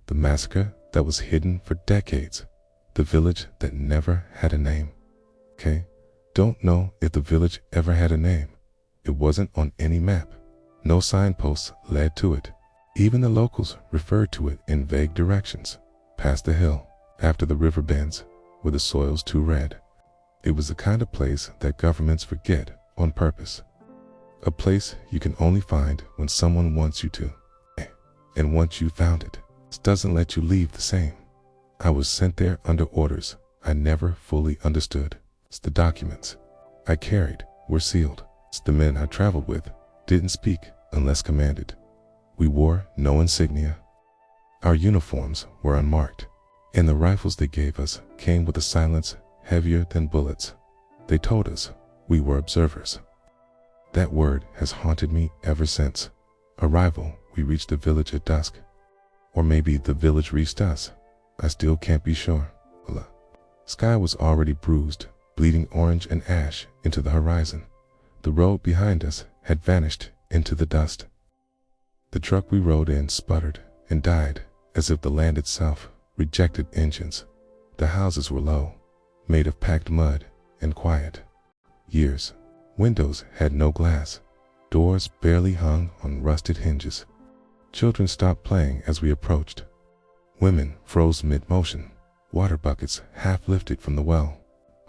The massacre that was hidden for decades. The village that never had a name. Okay? Don't know if the village ever had a name. It wasn't on any map. No signposts led to it. Even the locals referred to it in vague directions. Past the hill, after the river bends, where the soil's too red. It was the kind of place that governments forget on purpose. A place you can only find when someone wants you to. And once you found it, it doesn't let you leave the same. I was sent there under orders I never fully understood. The documents I carried were sealed. The men I traveled with didn't speak unless commanded. We wore no insignia. Our uniforms were unmarked, and the rifles they gave us came with a silence heavier than bullets. They told us we were observers. That word has haunted me ever since. Arrival, we reached the village at dusk. Or maybe the village reached us. I still can't be sure. Sky was already bruised, bleeding orange and ash into the horizon. The road behind us had vanished into the dust. The truck we rode in sputtered and died as if the land itself rejected engines. The houses were low, made of packed mud and quiet. Years. Windows had no glass. Doors barely hung on rusted hinges. Children stopped playing as we approached. Women froze mid-motion, water buckets half lifted from the well.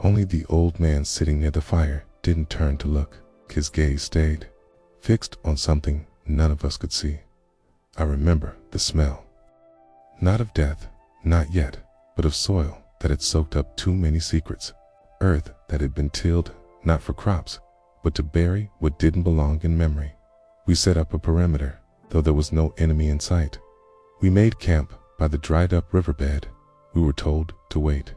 Only the old man sitting near the fire didn't turn to look. His gaze stayed, fixed on something none of us could see. I remember the smell. Not of death, not yet, but of soil that had soaked up too many secrets. Earth that had been tilled not for crops, but to bury what didn't belong in memory. We set up a perimeter, though there was no enemy in sight. We made camp by the dried-up riverbed. We were told to wait.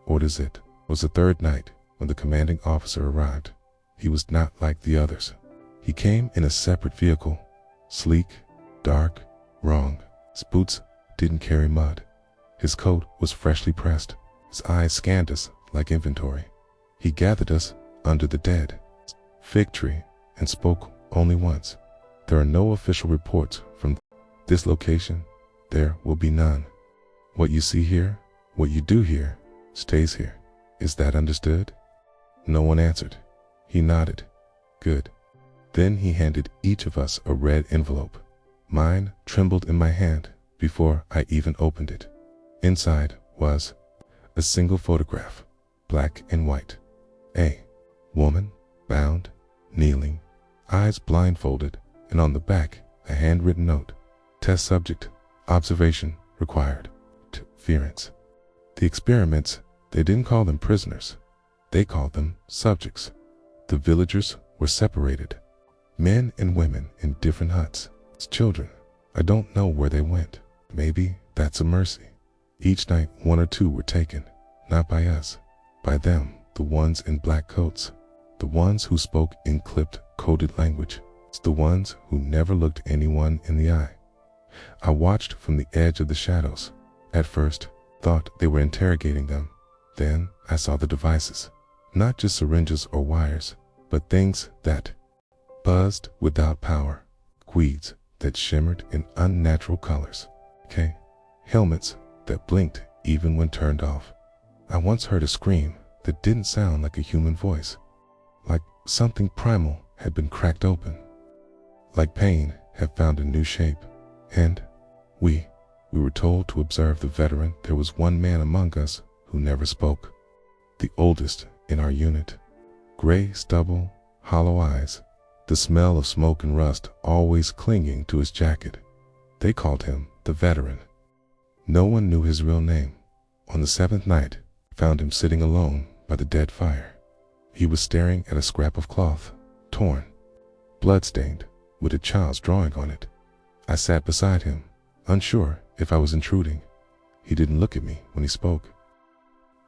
Orders. It was the third night when the commanding officer arrived. He was not like the others. He came in a separate vehicle, sleek, dark, wrong. His boots didn't carry mud. His coat was freshly pressed. His eyes scanned us like inventory. He gathered us under the dead fig tree and spoke only once. There are no official reports from this location. There will be none. What you see here, what you do here, stays here. Is that understood? No one answered. He nodded. Good. Then he handed each of us a red envelope. Mine trembled in my hand before I even opened it. Inside was a single photograph, black and white. A woman, bound, kneeling, eyes blindfolded, and on the back a handwritten note. Test subject, observation required. Interference. The experiments, they didn't call them prisoners. They called them subjects. The villagers were separated. Men and women in different huts. As children, I don't know where they went. Maybe that's a mercy. Each night 1 or 2 were taken, not by us, by them, the ones in black coats, the ones who spoke in clipped, coded language, the ones who never looked anyone in the eye. I watched from the edge of the shadows. At first, thought they were interrogating them. Then I saw the devices, not just syringes or wires, but things that buzzed without power, queeds that shimmered in unnatural colors. Helmets that blinked even when turned off. I once heard a scream that didn't sound like a human voice, like something primal had been cracked open, like pain had found a new shape. And we were told to observe the veteran. There was one man among us who never spoke, the oldest in our unit. Gray stubble, hollow eyes, the smell of smoke and rust always clinging to his jacket. They called him the veteran. No one knew his real name. On the 7th night, found him sitting alone by the dead fire. He was staring at a scrap of cloth, torn, blood-stained, with a child's drawing on it. I sat beside him, unsure if I was intruding. He didn't look at me when he spoke.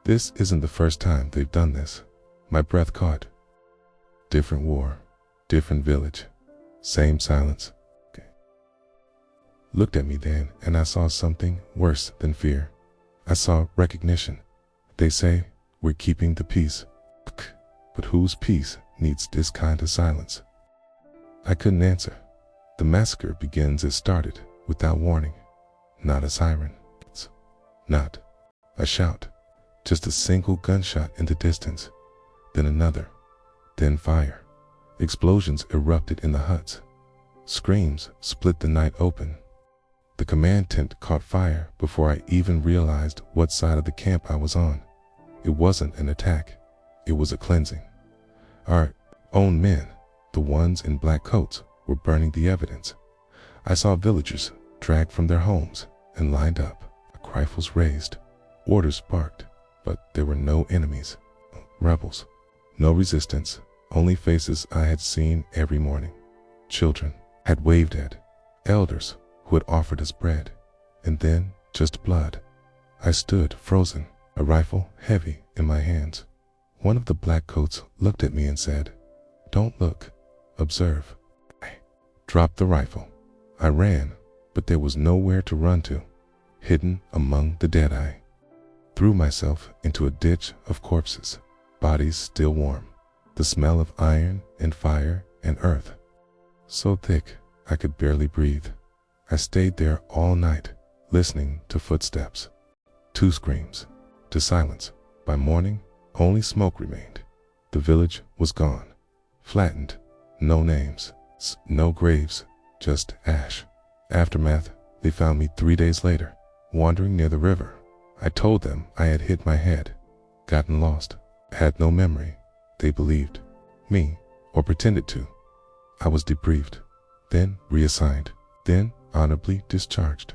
This isn't the first time they've done this. My breath caught. Different war, different village, same silence. Looked at me then, and I saw something worse than fear. I saw recognition. They say we're keeping the peace. But whose peace needs this kind of silence? I couldn't answer. The massacre begins as started, without warning. Not a siren. Not a shout. Just a single gunshot in the distance. Then another. Then fire. Explosions erupted in the huts. Screams split the night open. The command tent caught fire before I even realized what side of the camp I was on. It wasn't an attack. It was a cleansing. Our own men, the ones in black coats, were burning the evidence. I saw villagers dragged from their homes and lined up, rifles raised, orders barked, but there were no enemies, rebels, no resistance, only faces I had seen every morning. Children had waved at, elders who had offered us bread, and then just blood. I stood frozen, a rifle heavy in my hands. One of the black coats looked at me and said, "Don't look, observe." I dropped the rifle. I ran, but there was nowhere to run to. Hidden among the dead, I threw myself into a ditch of corpses, bodies still warm, the smell of iron and fire and earth, so thick I could barely breathe. I stayed there all night, listening to footsteps, to screams, to silence. By morning, only smoke remained. The village was gone, flattened, no names, no graves, just ash. Aftermath, they found me 3 days later, wandering near the river. I told them I had hit my head, gotten lost, had no memory. They believed me, or pretended to. I was debriefed, then reassigned, then honorably discharged.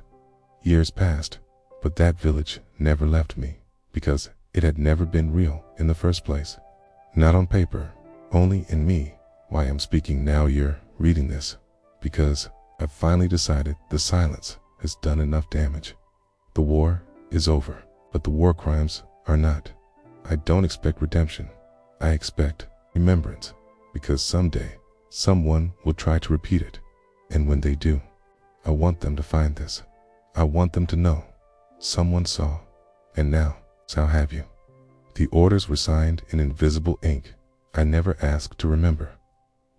Years passed, but that village never left me, because it had never been real in the first place. Not on paper, only in me. Why I'm speaking now, you're reading this, because I've finally decided the silence has done enough damage. The war is over, but the war crimes are not. I don't expect redemption. I expect remembrance, because someday someone will try to repeat it. And when they do, I want them to find this. I want them to know someone saw, and now shall have you. The orders were signed in invisible ink. I never asked to remember,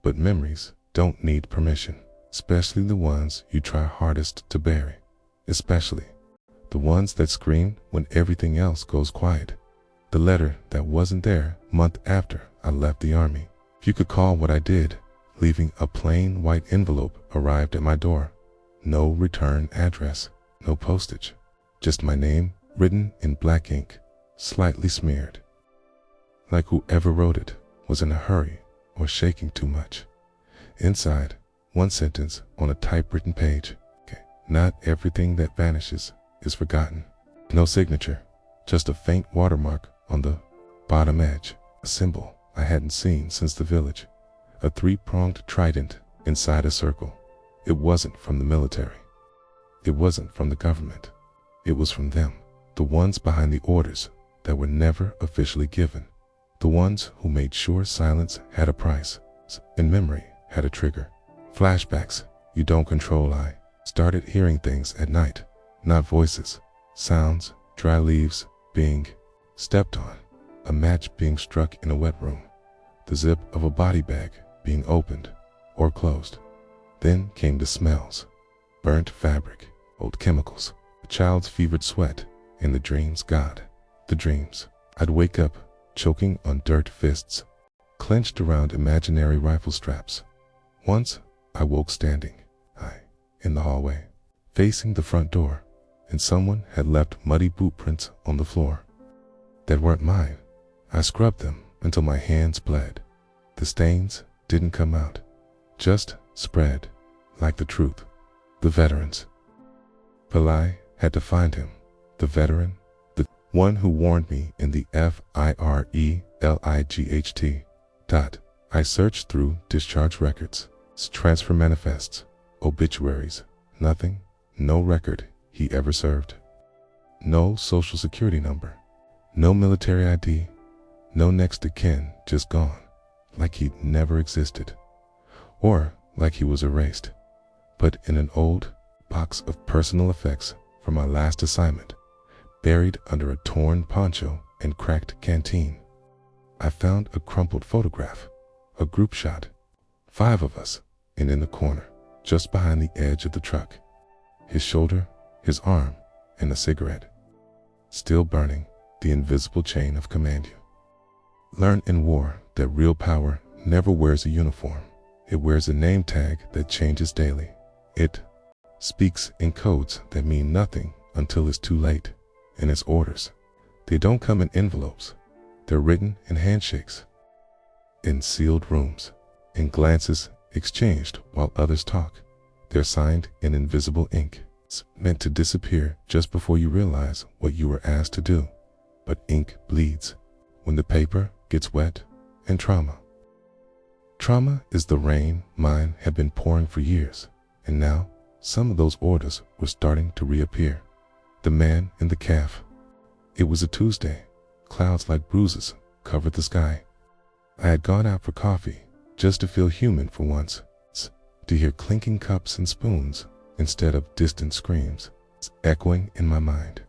but memories don't need permission, especially the ones you try hardest to bury, especially the ones that scream when everything else goes quiet. The letter that wasn't there month after I left the army. If you could call what I did, leaving a plain white envelope arrived at my door. No return address, no postage, just my name written in black ink, slightly smeared. Like whoever wrote it was in a hurry or shaking too much. Inside, one sentence on a typewritten page. Not everything that vanishes is forgotten. No signature, just a faint watermark on the bottom edge, a symbol I hadn't seen since the village, a 3-pronged trident inside a circle. It wasn't from the military. It wasn't from the government. It was from them, the ones behind the orders that were never officially given, the ones who made sure silence had a price and memory had a trigger. Flashbacks you don't control. I started hearing things at night, not voices, sounds, dry leaves being stepped on, a match being struck in a wet room, the zip of a body bag being opened or closed. Then came the smells, burnt fabric, old chemicals, a child's fevered sweat, and the dreams. God, the dreams. I'd wake up choking on dirt fists, clenched around imaginary rifle straps. Once I woke standing, in the hallway, facing the front door, and someone had left muddy boot prints on the floor. That weren't mine. I scrubbed them until my hands bled. The stains didn't come out, just spread like the truth. The veterans. Pillai had to find him, the veteran, the one who warned me in the FIRELIGHT. I searched through discharge records, transfer manifests, obituaries, nothing, no record he ever served. No social security number, no military ID, no next of kin, just gone, like he'd never existed, or like he was erased, put in an old box of personal effects from my last assignment, buried under a torn poncho and cracked canteen. I found a crumpled photograph, a group shot, 5 of us, and in the corner, just behind the edge of the truck, his shoulder his arm, and a cigarette. Still burning, the invisible chain of command you. Learn in war that real power never wears a uniform. It wears a name tag that changes daily. It speaks in codes that mean nothing until it's too late. And its orders, they don't come in envelopes. They're written in handshakes, in sealed rooms, in glances exchanged while others talk. They're signed in invisible ink. It's meant to disappear just before you realize what you were asked to do. But ink bleeds when the paper gets wet. And trauma. Trauma is the rain mine had been pouring for years, and now some of those orders were starting to reappear. The man in the calf. It was a Tuesday. Clouds like bruises covered the sky. I had gone out for coffee just to feel human for once, to hear clinking cups and spoons instead of distant screams echoing in my mind.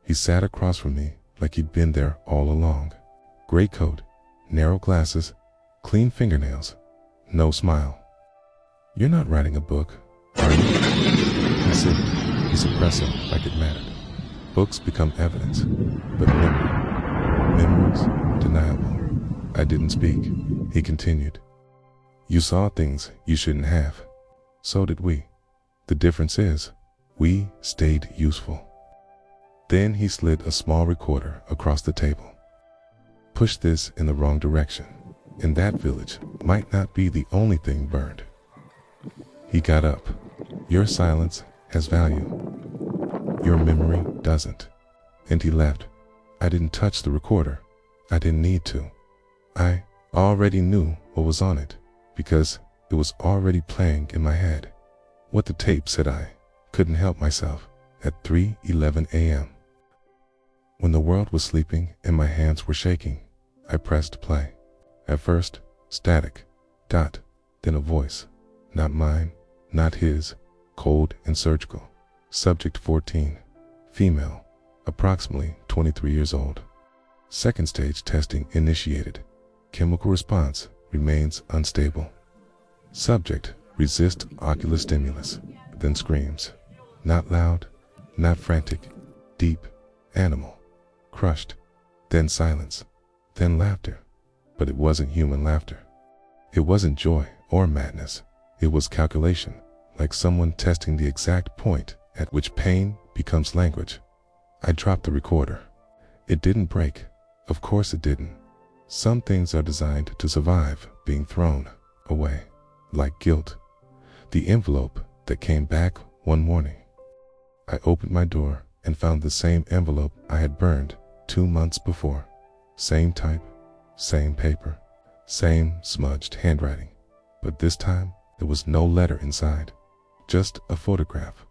He sat across from me like he'd been there all along. Gray coat, narrow glasses, clean fingernails, no smile. "You're not writing a book, are you?" He said, he suppressed it like it mattered. Books become evidence, but memories, deniable. I didn't speak. He continued. "You saw things you shouldn't have. So did we. The difference is, we stayed useful." Then he slid a small recorder across the table. "Push this in the wrong direction, and that village might not be the only thing burned." He got up. "Your silence has value. Your memory doesn't." And he left. I didn't touch the recorder. I didn't need to. I already knew what was on it, because it was already playing in my head. What the tape said. I couldn't help myself at 3:11 a.m. When the world was sleeping and my hands were shaking, I pressed play. At first, static, dot, then a voice. Not mine, not his, cold and surgical. Subject 14, female, approximately 23 years old. Second stage testing initiated. Chemical response remains unstable. Subject resists ocular stimulus, then screams. Not loud, not frantic, deep, animal, crushed, then silence, then laughter. But it wasn't human laughter. It wasn't joy or madness. It was calculation, like someone testing the exact point at which pain becomes language. I dropped the recorder. It didn't break. Of course it didn't. Some things are designed to survive being thrown away, like guilt. The envelope that came back one morning. I opened my door and found the same envelope I had burned 2 months before. Same type, same paper, same smudged handwriting. But this time, there was no letter inside. Just a photograph,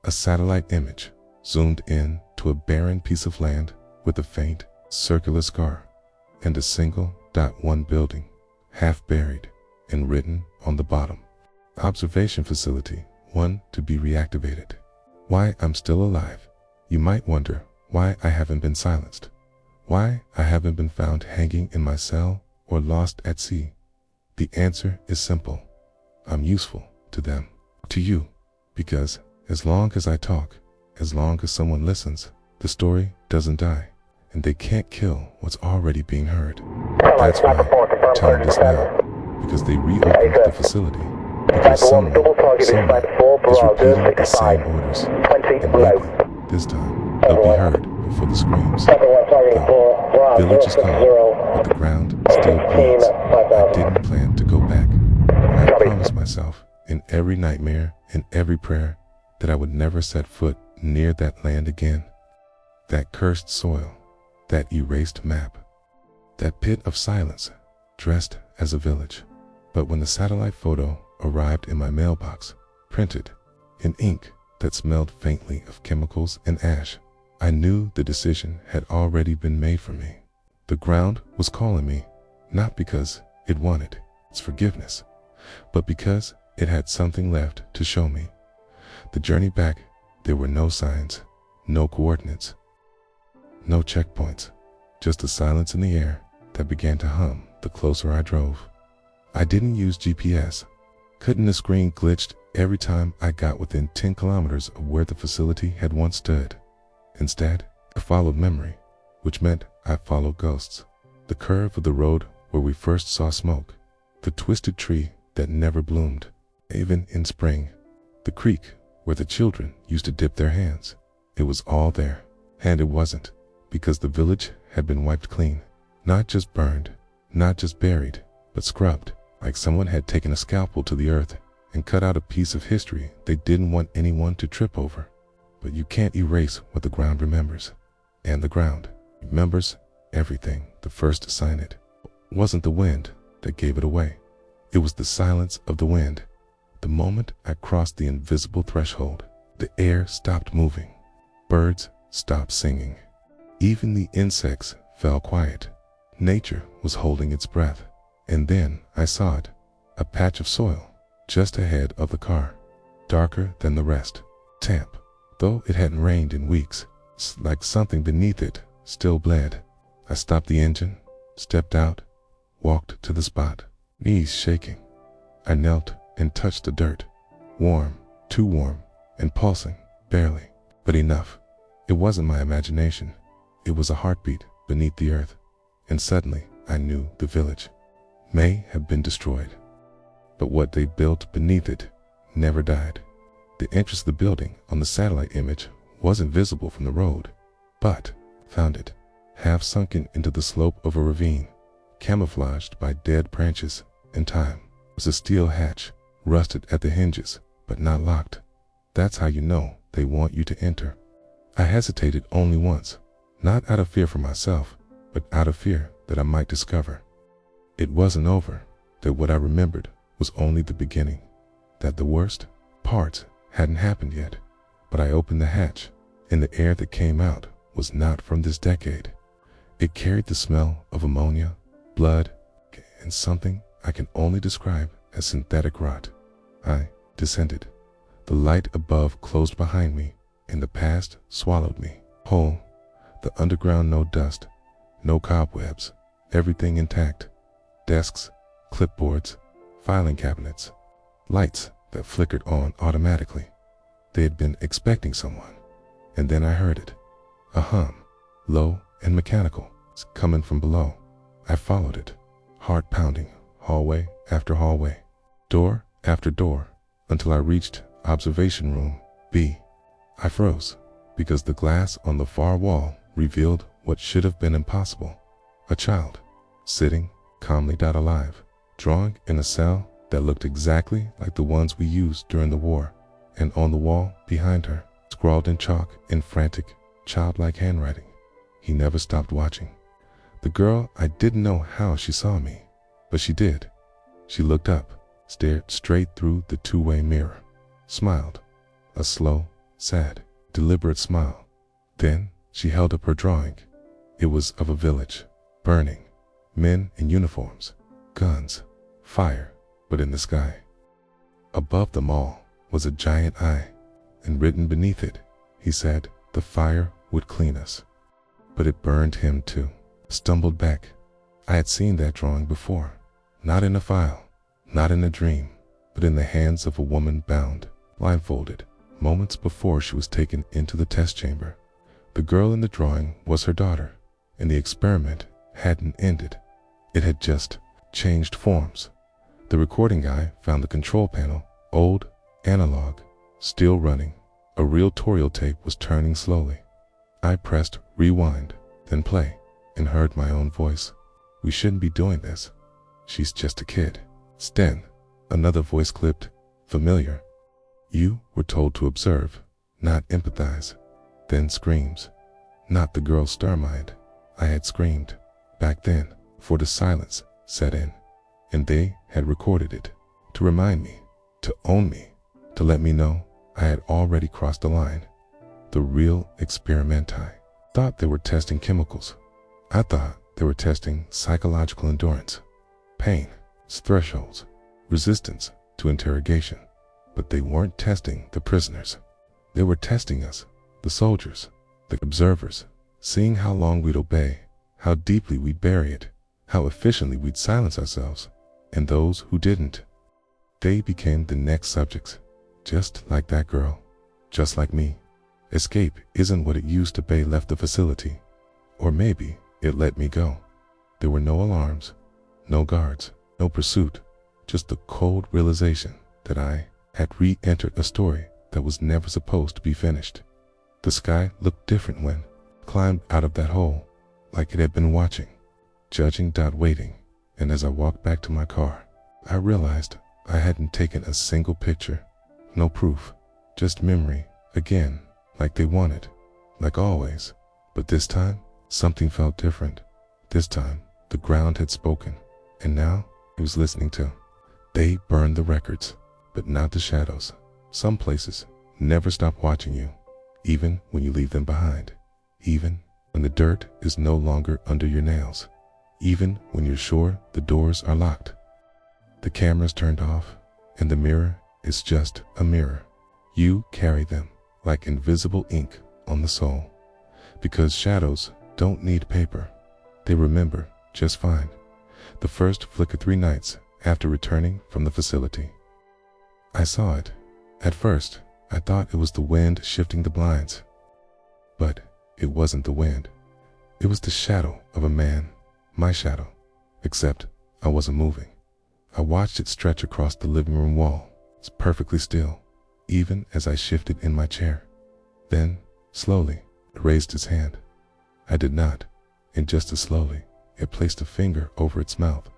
a satellite image, zoomed in to a barren piece of land with a faint, circular scar, and a single .1 building, half buried, and written on the bottom. Observation Facility 1 to be reactivated. Why I'm still alive. You might wonder why I haven't been silenced. Why I haven't been found hanging in my cell or lost at sea. The answer is simple. I'm useful to them, to you, because as long as I talk, as long as someone listens, the story doesn't die, and they can't kill what's already being heard. That's why I'm telling this now, because they reopened the facility, because someone is repeating the same orders, and maybe this time they'll be heard before the screams. The village is gone, but the ground still bleeds. I didn't plan to go back. I promised myself in every nightmare and every prayer that I would never set foot near that land again. That cursed soil, that erased map, that pit of silence dressed as a village. But when the satellite photo arrived in my mailbox, printed in ink that smelled faintly of chemicals and ash, I knew the decision had already been made for me. The ground was calling me, not because it wanted its forgiveness, but because it had something left to show me. The journey back, there were no signs, no coordinates, no checkpoints, just a silence in the air that began to hum the closer I drove. I didn't use GPS. Couldn't the screen glitched every time I got within 10 kilometers of where the facility had once stood. Instead, I followed memory, which meant I followed ghosts. The curve of the road where we first saw smoke, the twisted tree that never bloomed, even in spring, the creek where the children used to dip their hands. It was all there, and it wasn't, because the village had been wiped clean, not just burned, not just buried, but scrubbed, like someone had taken a scalpel to the earth and cut out a piece of history they didn't want anyone to trip over. But you can't erase what the ground remembers, and the ground remembers everything. The first sign it wasn't the wind that gave it away. It was the silence of the wind. The moment I crossed the invisible threshold, the air stopped moving. Birds stopped singing. Even the insects fell quiet. Nature was holding its breath. And then I saw it, a patch of soil just ahead of the car, darker than the rest, damp, though it hadn't rained in weeks, like something beneath it still bled. I stopped the engine, stepped out, walked to the spot, knees shaking. I knelt and touched the dirt, warm, too warm, and pulsing, barely, but enough. It wasn't my imagination. It was a heartbeat beneath the earth, and suddenly I knew the village may have been destroyed, but what they built beneath it never died. The entrance of the building on the satellite image wasn't visible from the road, but found it, half sunken into the slope of a ravine, camouflaged by dead branches and time. It was a steel hatch, rusted at the hinges, but not locked. That's how you know they want you to enter. I hesitated only once, not out of fear for myself, but out of fear that I might discover it wasn't over, that what I remembered was only the beginning, that the worst parts hadn't happened yet. But I opened the hatch, and the air that came out was not from this decade. It carried the smell of ammonia, blood, and something I can only describe as synthetic rot. I descended. The light above closed behind me, and the past swallowed me whole. The underground, no dust, no cobwebs, everything intact. Desks, clipboards, filing cabinets, lights that flickered on automatically. They had been expecting someone, and then I heard it, a hum, low and mechanical, coming from below. I followed it, heart pounding, hallway after hallway, door after door, until I reached observation room B. I froze, because the glass on the far wall revealed what should have been impossible. A child, sitting calmly alive, drawing in a cell that looked exactly like the ones we used during the war, and on the wall behind her, scrawled in chalk in frantic, childlike handwriting. He never stopped watching. The girl, I didn't know how she saw me, but she did. She looked up, stared straight through the two-way mirror, smiled, a slow, sad, deliberate smile. Then she held up her drawing. It was of a village, burning, men in uniforms, guns, fire, but in the sky. Above them all was a giant eye, and written beneath it, he said, the fire would clean us. But it burned him too. Stumbled back. I had seen that drawing before, not in a file, not in a dream, but in the hands of a woman bound, blindfolded, moments before she was taken into the test chamber. The girl in the drawing was her daughter, and the experiment hadn't ended. It had just changed forms. The recording guy found the control panel, old, analog, still running. A reel-to-reel tape was turning slowly. I pressed rewind, then play, and heard my own voice. We shouldn't be doing this. She's just a kid. Sten, another voice clipped, familiar. You were told to observe, not empathize. Then screams. Not the girl's star mind. I had screamed, back then, for the silence set in. And they had recorded it, to remind me, to own me, to let me know I had already crossed the line. The real experimenti. Thought they were testing chemicals. I thought they were testing psychological endurance, pain, thresholds, resistance to interrogation. But they weren't testing the prisoners. They were testing us, the soldiers, the observers, seeing how long we'd obey, how deeply we'd bury it, how efficiently we'd silence ourselves, and those who didn't. They became the next subjects, just like that girl, just like me. Escape isn't what it used to be. Left the facility. Or maybe it let me go. There were no alarms, no guards, no pursuit, just the cold realization that I had re-entered a story that was never supposed to be finished. The sky looked different when I climbed out of that hole, like it had been watching, judging, waiting. And as I walked back to my car, I realized I hadn't taken a single picture, no proof, just memory again, like they wanted, like always. But this time, something felt different. This time, the ground had spoken, and now it was listening to. They burned the records, but not the shadows. Some places never stop watching you, even when you leave them behind, even when the dirt is no longer under your nails, even when you're sure the doors are locked. The camera's turned off, and the mirror is just a mirror. You carry them like invisible ink on the soul, because shadows don't need paper. They remember just fine. The first flicker 3 nights after returning from the facility. I saw it. At first, I thought it was the wind shifting the blinds. But it wasn't the wind. It was the shadow of a man, my shadow, except I wasn't moving. I watched it stretch across the living room wall. It's perfectly still, even as I shifted in my chair. Then, slowly, it raised its hand. I did not, and just as slowly, it placed a finger over its mouth.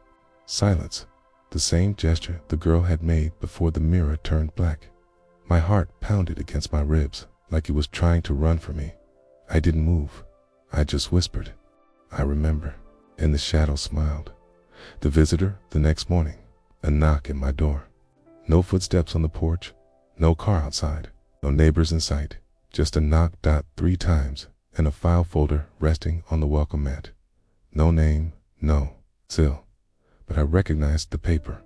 Silence, the same gesture the girl had made before the mirror turned black. My heart pounded against my ribs like it was trying to run from me. I didn't move. I just whispered, "I remember," and the shadow smiled. The visitor the next morning, a knock at my door. No footsteps on the porch, no car outside, no neighbors in sight, just a knock 3 times and a file folder resting on the welcome mat. No name, no seal, but I recognized the paper.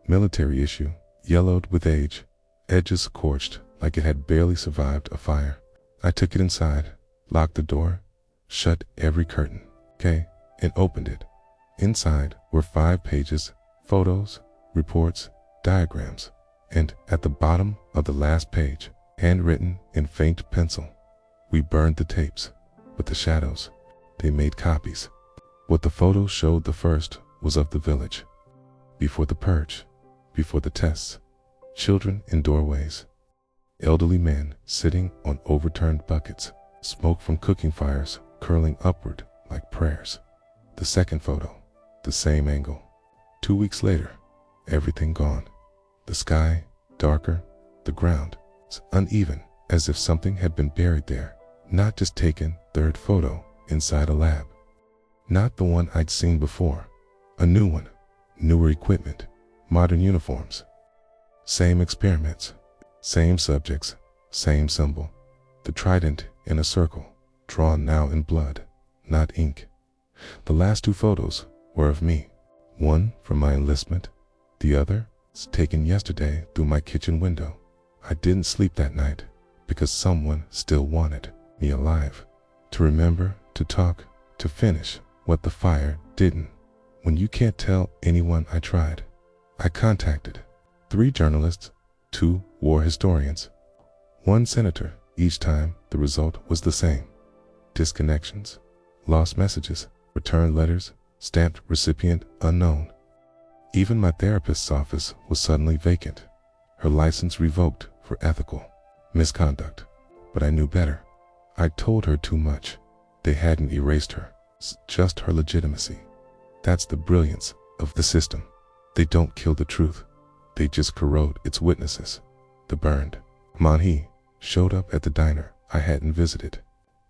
Military issue, yellowed with age, edges scorched like it had barely survived a fire. I took it inside, locked the door, shut every curtain, and opened it. Inside were 5 pages, photos, reports, diagrams, and at the bottom of the last page, handwritten in faint pencil, "We burned the tapes, but the shadows, they made copies." What the photos showed the first was of the village. Before the purge, before the tests, children in doorways, elderly men sitting on overturned buckets, smoke from cooking fires curling upward like prayers. The second photo, the same angle. 2 weeks later, everything gone. The sky darker, the ground uneven, as if something had been buried there. Not just taken. Third photo, inside a lab. Not the one I'd seen before. A new one, newer equipment, modern uniforms. Same experiments, same subjects, same symbol. The trident in a circle, drawn now in blood, not ink. The last 2 photos were of me. One from my enlistment, the other was taken yesterday through my kitchen window. I didn't sleep that night because someone still wanted me alive. To remember, to talk, to finish what the fire didn't. When you can't tell anyone, I tried. I contacted 3 journalists, 2 war historians, 1 senator. Each time the result was the same. Disconnections, lost messages, returned letters, stamped recipient unknown. Even my therapist's office was suddenly vacant, her license revoked for ethical misconduct. But I knew better. I told her too much. They hadn't erased her, just her legitimacy. That's the brilliance of the system. They don't kill the truth. They just corrode its witnesses. The burned Manhi showed up at the diner I hadn't visited.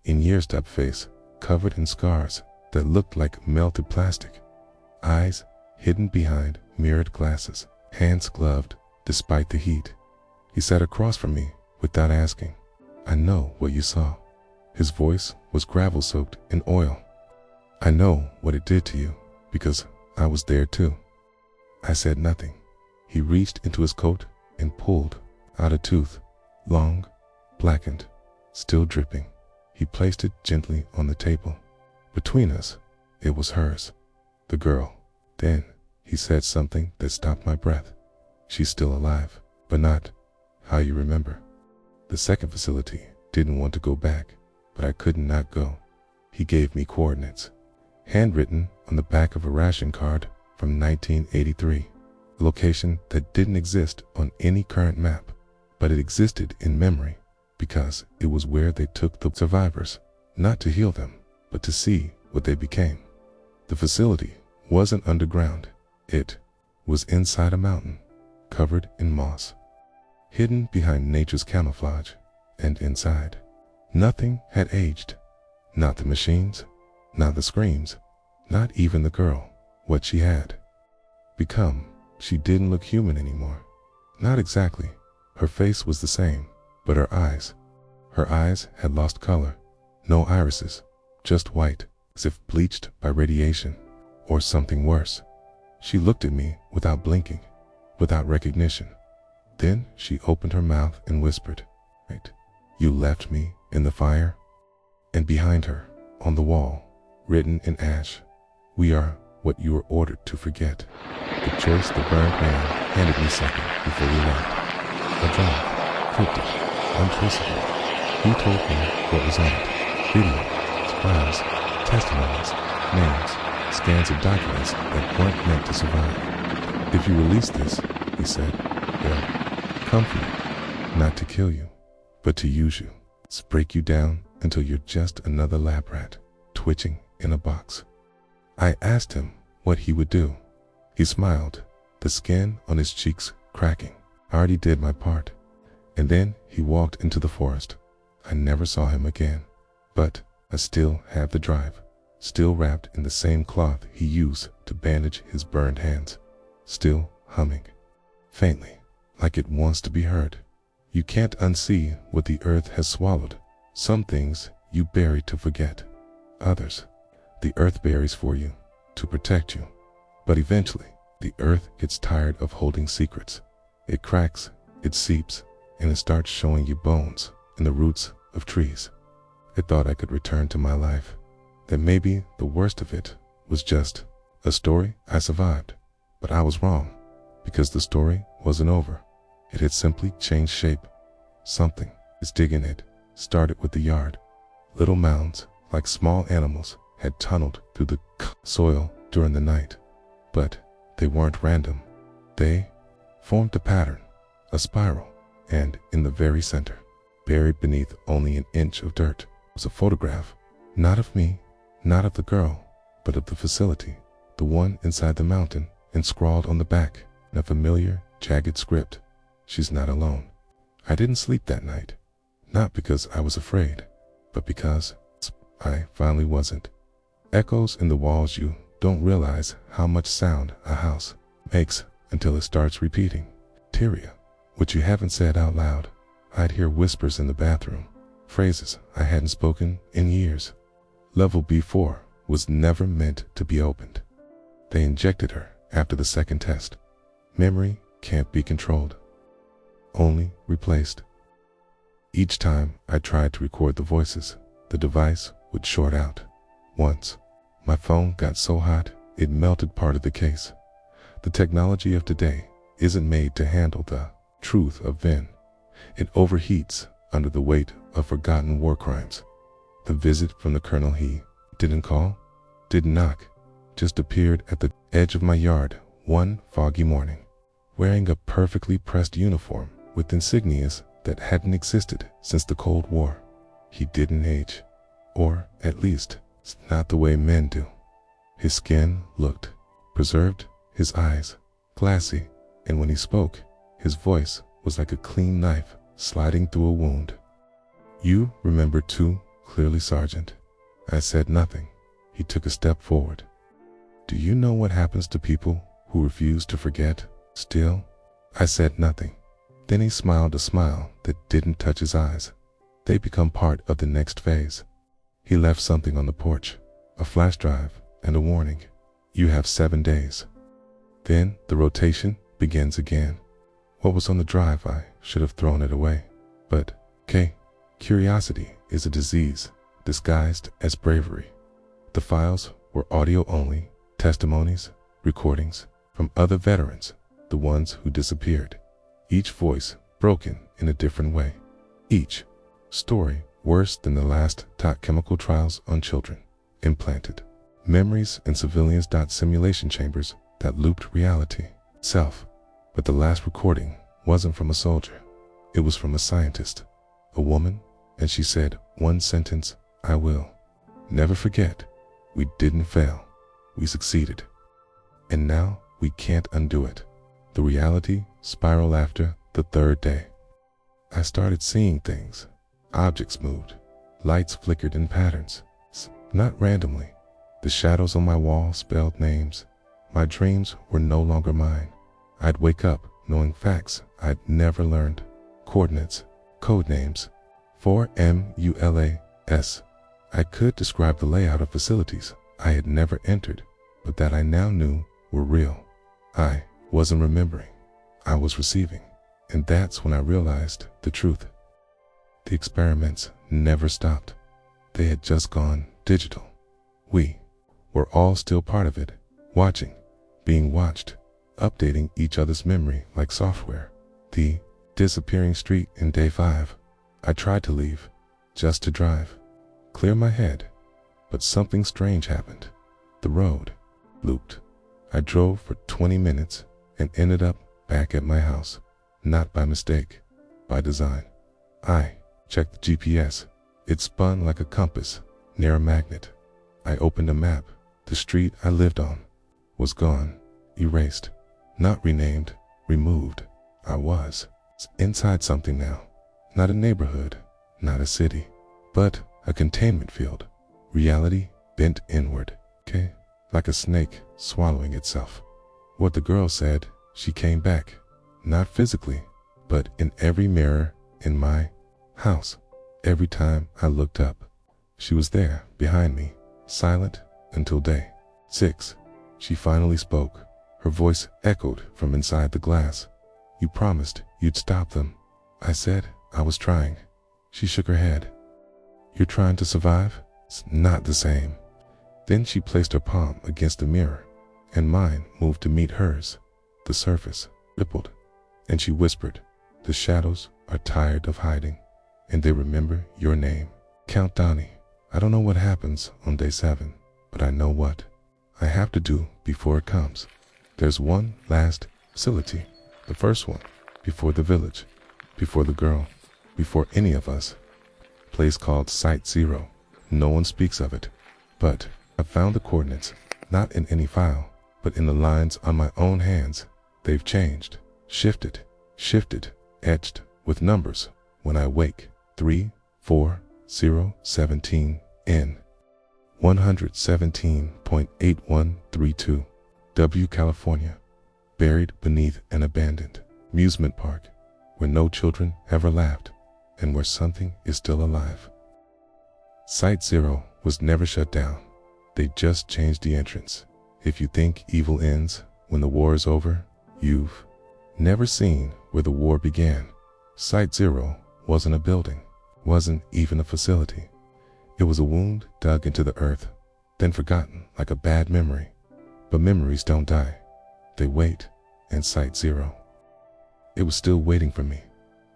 In years, face covered in scars that looked like melted plastic. Eyes hidden behind mirrored glasses, hands gloved despite the heat. He sat across from me without asking. "I know what you saw." His voice was gravel-soaked in oil. "I know what it did to you because I was there too." I said nothing. He reached into his coat and pulled out a tooth, long, blackened, still dripping. He placed it gently on the table. Between us, it was hers, the girl. Then he said something that stopped my breath. "She's still alive, but not how you remember. The second facility didn't want to go back, but I could not go. He gave me coordinates, handwritten on the back of a ration card from 1983, a location that didn't exist on any current map, but it existed in memory because it was where they took the survivors, not to heal them, but to see what they became. The facility wasn't underground. It was inside a mountain, covered in moss, hidden behind nature's camouflage, and inside, nothing had aged. Not the machines, not the screams, not even the girl. What she had become. She didn't look human anymore. Not exactly. Her face was the same, but her eyes had lost color. No irises, just white, as if bleached by radiation or something worse. She looked at me without blinking, without recognition. Then she opened her mouth and whispered, "Right, you left me in the fire?" And behind her, on the wall, written in ash, "We are what you were ordered to forget." The choice the burned man handed me something before we left. A drive, cryptic, untraceable. He told me what was on it. Video, files, testimonies, names, scans of documents that weren't meant to survive. "If you release this," he said, "they'll come for you, not to kill you, but to use you, break you down until you're just another lab rat, twitching in a box." I asked him what he would do. He smiled, the skin on his cheeks cracking. I already did my part. And then he walked into the forest. I never saw him again. But I still have the drive, still wrapped in the same cloth he used to bandage his burned hands, still humming, faintly, like it wants to be heard. You can't unsee what the earth has swallowed. Some things you bury to forget. Others, the earth buries for you, to protect you. But eventually, the earth gets tired of holding secrets. It cracks, it seeps, and it starts showing you bones in the roots of trees. I thought I could return to my life, that maybe the worst of it was just a story I survived. But I was wrong, because the story wasn't over. It had simply changed shape. Something is digging it. Started with the yard. Little mounds, like small animals, had tunneled through the soil during the night. But they weren't random. They formed a pattern, a spiral, and in the very center, buried beneath only an inch of dirt, was a photograph, not of me, not of the girl, but of the facility, the one inside the mountain, and scrawled on the back in a familiar, jagged script, "She's not alone." I didn't sleep that night, not because I was afraid, but because I finally wasn't. Echoes in the walls. You don't realize how much sound a house makes until it starts repeating. Tyria, what you haven't said out loud. I'd hear whispers in the bathroom, phrases I hadn't spoken in years. Level B4 was never meant to be opened. They injected her after the second test. Memory can't be controlled, only replaced. Each time I tried to record the voices, the device would short out. Once, my phone got so hot it melted part of the case. The technology of today isn't made to handle the truth of Vin. It overheats under the weight of forgotten war crimes. The visit from the colonel, he didn't call, didn't knock, just appeared at the edge of my yard one foggy morning, wearing a perfectly pressed uniform with insignias that hadn't existed since the Cold War. He didn't age, or at least not the way men do. His skin looked preserved, his eyes glassy, and when he spoke, his voice was like a clean knife sliding through a wound. "You remember too clearly, Sergeant." I said nothing. He took a step forward. "Do you know what happens to people who refuse to forget? Still?" I said nothing. Then he smiled a smile that didn't touch his eyes. They become part of the next phase. He left something on the porch, a flash drive and a warning. "You have 7 days." Then the rotation begins again. What was on the drive? I should have thrown it away. But, curiosity is a disease disguised as bravery. The files were audio only, testimonies, recordings from other veterans, the ones who disappeared. Each voice broken in a different way. Each story worse than the last taught chemical trials on children, implanted memories in civilians. Simulation chambers that looped reality itself. But the last recording wasn't from a soldier. It was from a scientist, a woman, and she said one sentence: "I will never forget. We didn't fail. We succeeded. And now we can't undo it." The reality spiraled after the third day. I started seeing things. Objects moved. Lights flickered in patterns, not randomly. The shadows on my wall spelled names. My dreams were no longer mine. I'd wake up knowing facts I'd never learned. Coordinates, code names, 4MULAS. I could describe the layout of facilities I had never entered, but that I now knew were real. I wasn't remembering. I was receiving. And that's when I realized the truth. The experiments never stopped. They had just gone digital. We were all still part of it, watching, being watched, updating each other's memory like software. The disappearing street in day 5. I tried to leave, just to drive, clear my head, but something strange happened. The road looped. I drove for 20 minutes and ended up back at my house, not by mistake, by design. I checked the GPS. It spun like a compass near a magnet. I opened a map. The street I lived on was gone, erased, not renamed, removed. I was inside something now. Not a neighborhood, not a city, but a containment field. Reality bent inward, like a snake swallowing itself. What the girl said, she came back, not physically, but in every mirror in my house. Every time I looked up, she was there behind me, silent until day 6. She finally spoke. Her voice echoed from inside the glass. "You promised you'd stop them." I said I was trying. She shook her head. "You're trying to survive? It's not the same." Then she placed her palm against the mirror, and mine moved to meet hers. The surface rippled, and she whispered, "The shadows are tired of hiding, and they remember your name. Count Donnie. I don't know what happens on day 7, but I know what I have to do before it comes. There's one last facility, the first one, before the village, before the girl, before any of us. Place called Site 0. No one speaks of it, but I found the coordinates, not in any file, but in the lines on my own hands. They've changed, shifted, etched with numbers. When I wake, 34017 N 117.8132 W, California. Buried beneath an abandoned amusement park where no children ever laughed and where something is still alive. Site 0 was never shut down. They just changed the entrance. If you think evil ends when the war is over, you've never seen where the war began. Site 0 wasn't a building, wasn't even a facility. It was a wound dug into the earth, then forgotten like a bad memory. But memories don't die. They wait, and Site 0. It was still waiting for me.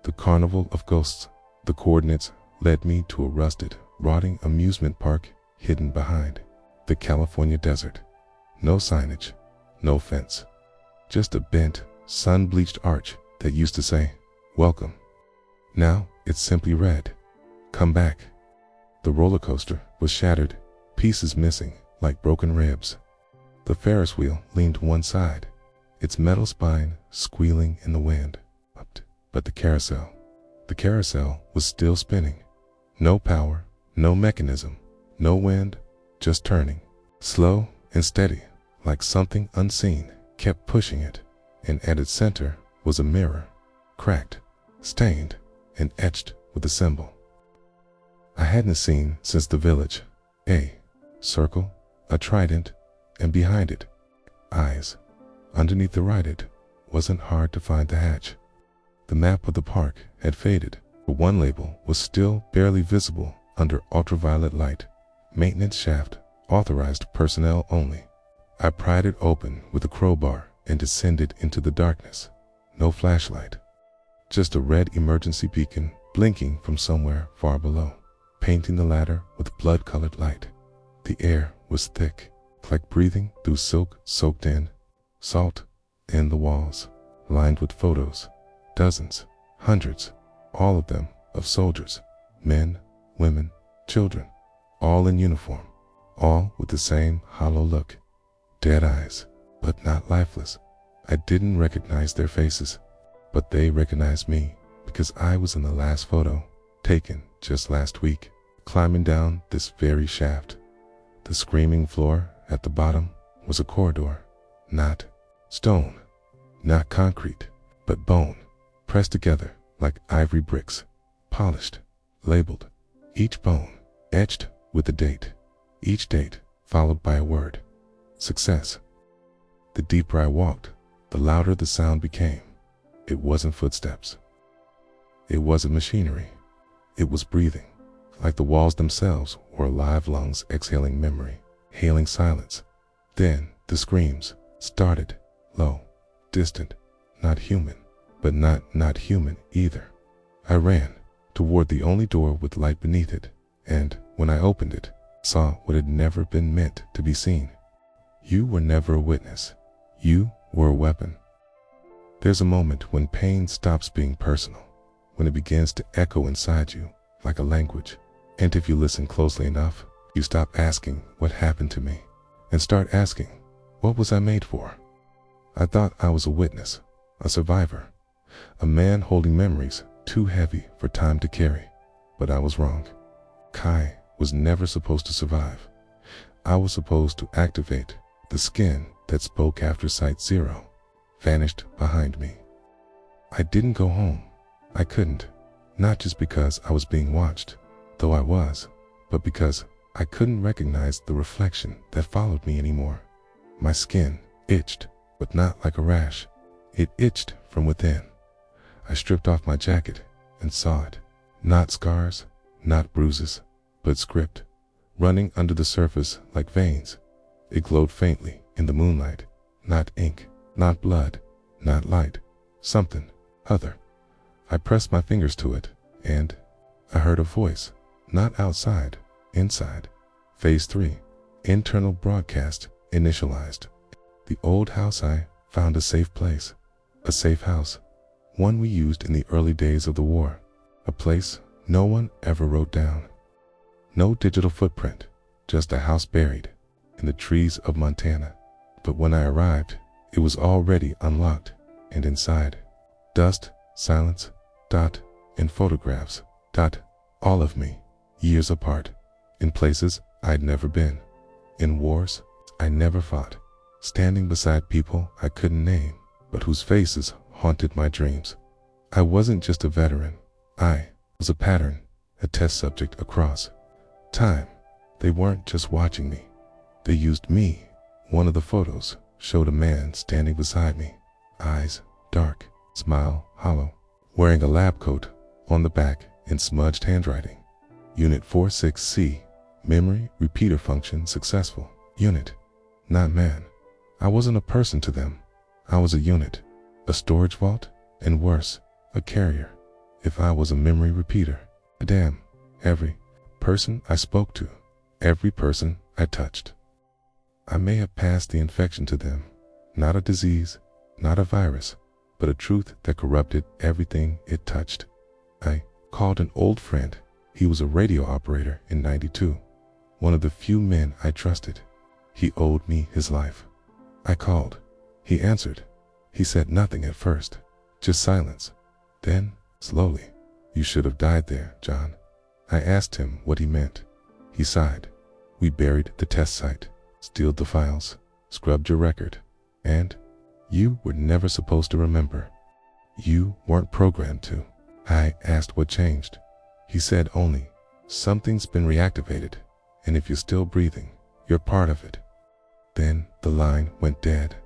The carnival of ghosts. The coordinates led me to a rusted, rotting amusement park hidden behind the California desert. No signage, no fence. Just a bent, sun-bleached arch that used to say, "Welcome." Now it simply read, "Come back." The roller coaster was shattered, pieces missing like broken ribs. The Ferris wheel leaned to one side, its metal spine squealing in the wind. But the carousel was still spinning. No power, no mechanism, no wind, just turning. Slow and steady, like something unseen kept pushing it. And at its center was a mirror, cracked, stained, and etched with a symbol I hadn't seen since the village. A circle, a trident, and behind it, eyes. Underneath the write-it wasn't hard to find the hatch. The map of the park had faded, but one label was still barely visible under ultraviolet light. Maintenance shaft, authorized personnel only. I pried it open with a crowbar and descended into the darkness. No flashlight, just a red emergency beacon blinking from somewhere far below, painting the ladder with blood-colored light. The air was thick, like breathing through silk soaked in salt, and the walls lined with photos, dozens, hundreds, all of them of soldiers, men, women, children, all in uniform, all with the same hollow look, dead eyes, but not lifeless. I didn't recognize their faces, but they recognized me because I was in the last photo, taken just last week, climbing down this very shaft. The screaming floor at the bottom was a corridor, not stone, not concrete, but bone, pressed together like ivory bricks, polished, labeled, each bone etched with a date, each date followed by a word, success. The deeper I walked, the louder the sound became. It wasn't footsteps. It wasn't machinery. It was breathing, like the walls themselves were live lungs exhaling memory, hailing silence. Then the screams started, low, distant, not human, but not human either. I ran toward the only door with light beneath it, and when I opened it, saw what had never been meant to be seen. You were never a witness. You were a weapon. There's a moment when pain stops being personal, when it begins to echo inside you like a language. And if you listen closely enough, you stop asking what happened to me and start asking, what was I made for? I thought I was a witness, a survivor, a man holding memories too heavy for time to carry, but I was wrong. Kai was never supposed to survive. I was supposed to activate the skin that spoke after Site Zero vanished behind me. I didn't go home. I couldn't, not just because I was being watched, though I was, but because I couldn't recognize the reflection that followed me anymore. My skin itched, but not like a rash. It itched from within. I stripped off my jacket and saw it. Not scars, not bruises, but script, running under the surface like veins. It glowed faintly in the moonlight, not ink, not blood, not light, something other. I pressed my fingers to it, and I heard a voice, not outside, inside. Phase 3, internal broadcast initialized. The old house I found a safe place, a safe house, one we used in the early days of the war, a place no one ever wrote down. No digital footprint, just a house buried in the trees of Montana. But when I arrived, it was already unlocked, and inside, dust, silence, dot, and photographs, dot, all of me, years apart, in places I'd never been, in wars I never fought, standing beside people I couldn't name, but whose faces haunted my dreams. I wasn't just a veteran, I was a pattern, a test subject across time. They weren't just watching me, they used me. One of the photos showed a man standing beside me, eyes dark, smile hollow, wearing a lab coat on the back in smudged handwriting. Unit 46C, memory repeater function successful. Unit, not man. I wasn't a person to them. I was a unit, a storage vault, and worse, a carrier. If I was a memory repeater, damn, every person I spoke to, every person I touched. I may have passed the infection to them, not a disease, not a virus, but a truth that corrupted everything it touched. I called an old friend. He was a radio operator in '92, one of the few men I trusted. He owed me his life. I called. He answered. He said nothing at first, just silence. Then, slowly, "You should have died there, John." I asked him what he meant. He sighed. "We buried the test site, sealed the files, scrubbed your record, and you were never supposed to remember. You weren't programmed to." I asked what changed. He said only, "Something's been reactivated, and if you're still breathing, you're part of it." Then the line went dead.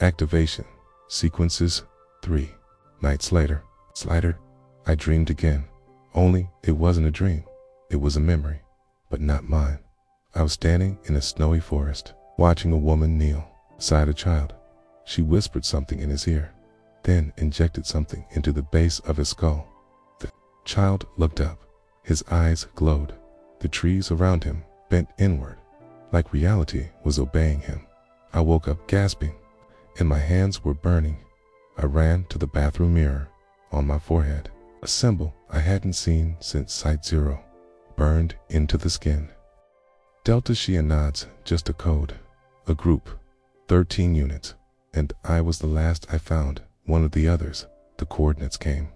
Activation, sequences 3. Nights later, I dreamed again. Only it wasn't a dream. It was a memory, but not mine. I was standing in a snowy forest, watching a woman kneel beside a child. She whispered something in his ear. then injected something into the base of his skull. The child looked up. His eyes glowed. The trees around him bent inward, like reality was obeying him. I woke up gasping, and my hands were burning. I ran to the bathroom mirror on my forehead, a symbol I hadn't seen since Site Zero, burned into the skin. Delta Shia nods, just a code, a group, 13 units, and I was the last I found. One of the others, the coordinates came.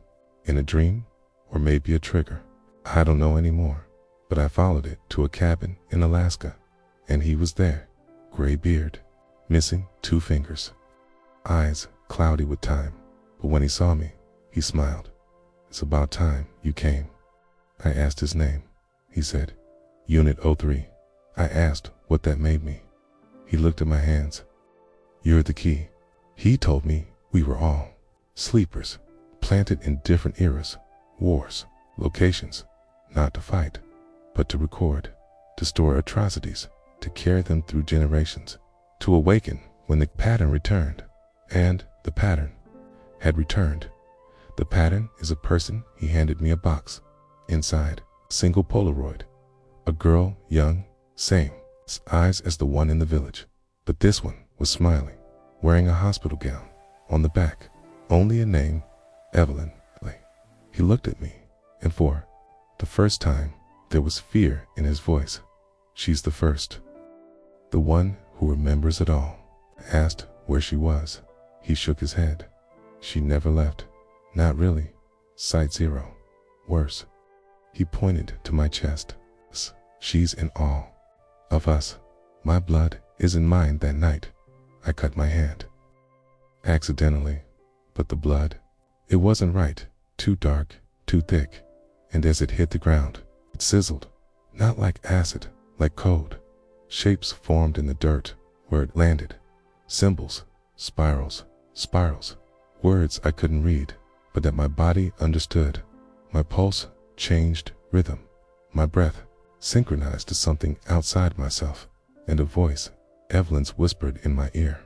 In a dream, or maybe a trigger. I don't know anymore, but I followed it to a cabin in Alaska, and he was there, gray beard, missing 2 fingers, eyes cloudy with time, but when he saw me, he smiled. "It's about time you came." I asked his name. He said, "Unit 03. I asked what that made me. He looked at my hands. "You're the key." He told me we were all sleepers, planted in different eras, wars, locations, not to fight, but to record, to store atrocities, to carry them through generations, to awaken when the pattern returned. And the pattern had returned. The pattern is a person. He handed me a box. Inside, a single Polaroid. A girl, young, same eyes as the one in the village. But this one was smiling, wearing a hospital gown. On the back, only a name, Evelyn. He looked at me, and for the first time, there was fear in his voice. "She's the first. The one who remembers it all." I asked where she was. He shook his head. "She never left." "Not really. Site Zero. Worse." He pointed to my chest. "She's in awe of us. My blood isn't mine that night. I cut my hand. Accidentally. But the blood, it wasn't right. Too dark, too thick. And as it hit the ground, it sizzled. Not like acid, like code. Shapes formed in the dirt where it landed. Symbols, spirals, spirals. Words I couldn't read, but that my body understood. My pulse changed rhythm. My breath synchronized to something outside myself. And a voice, Evelyn's, whispered in my ear.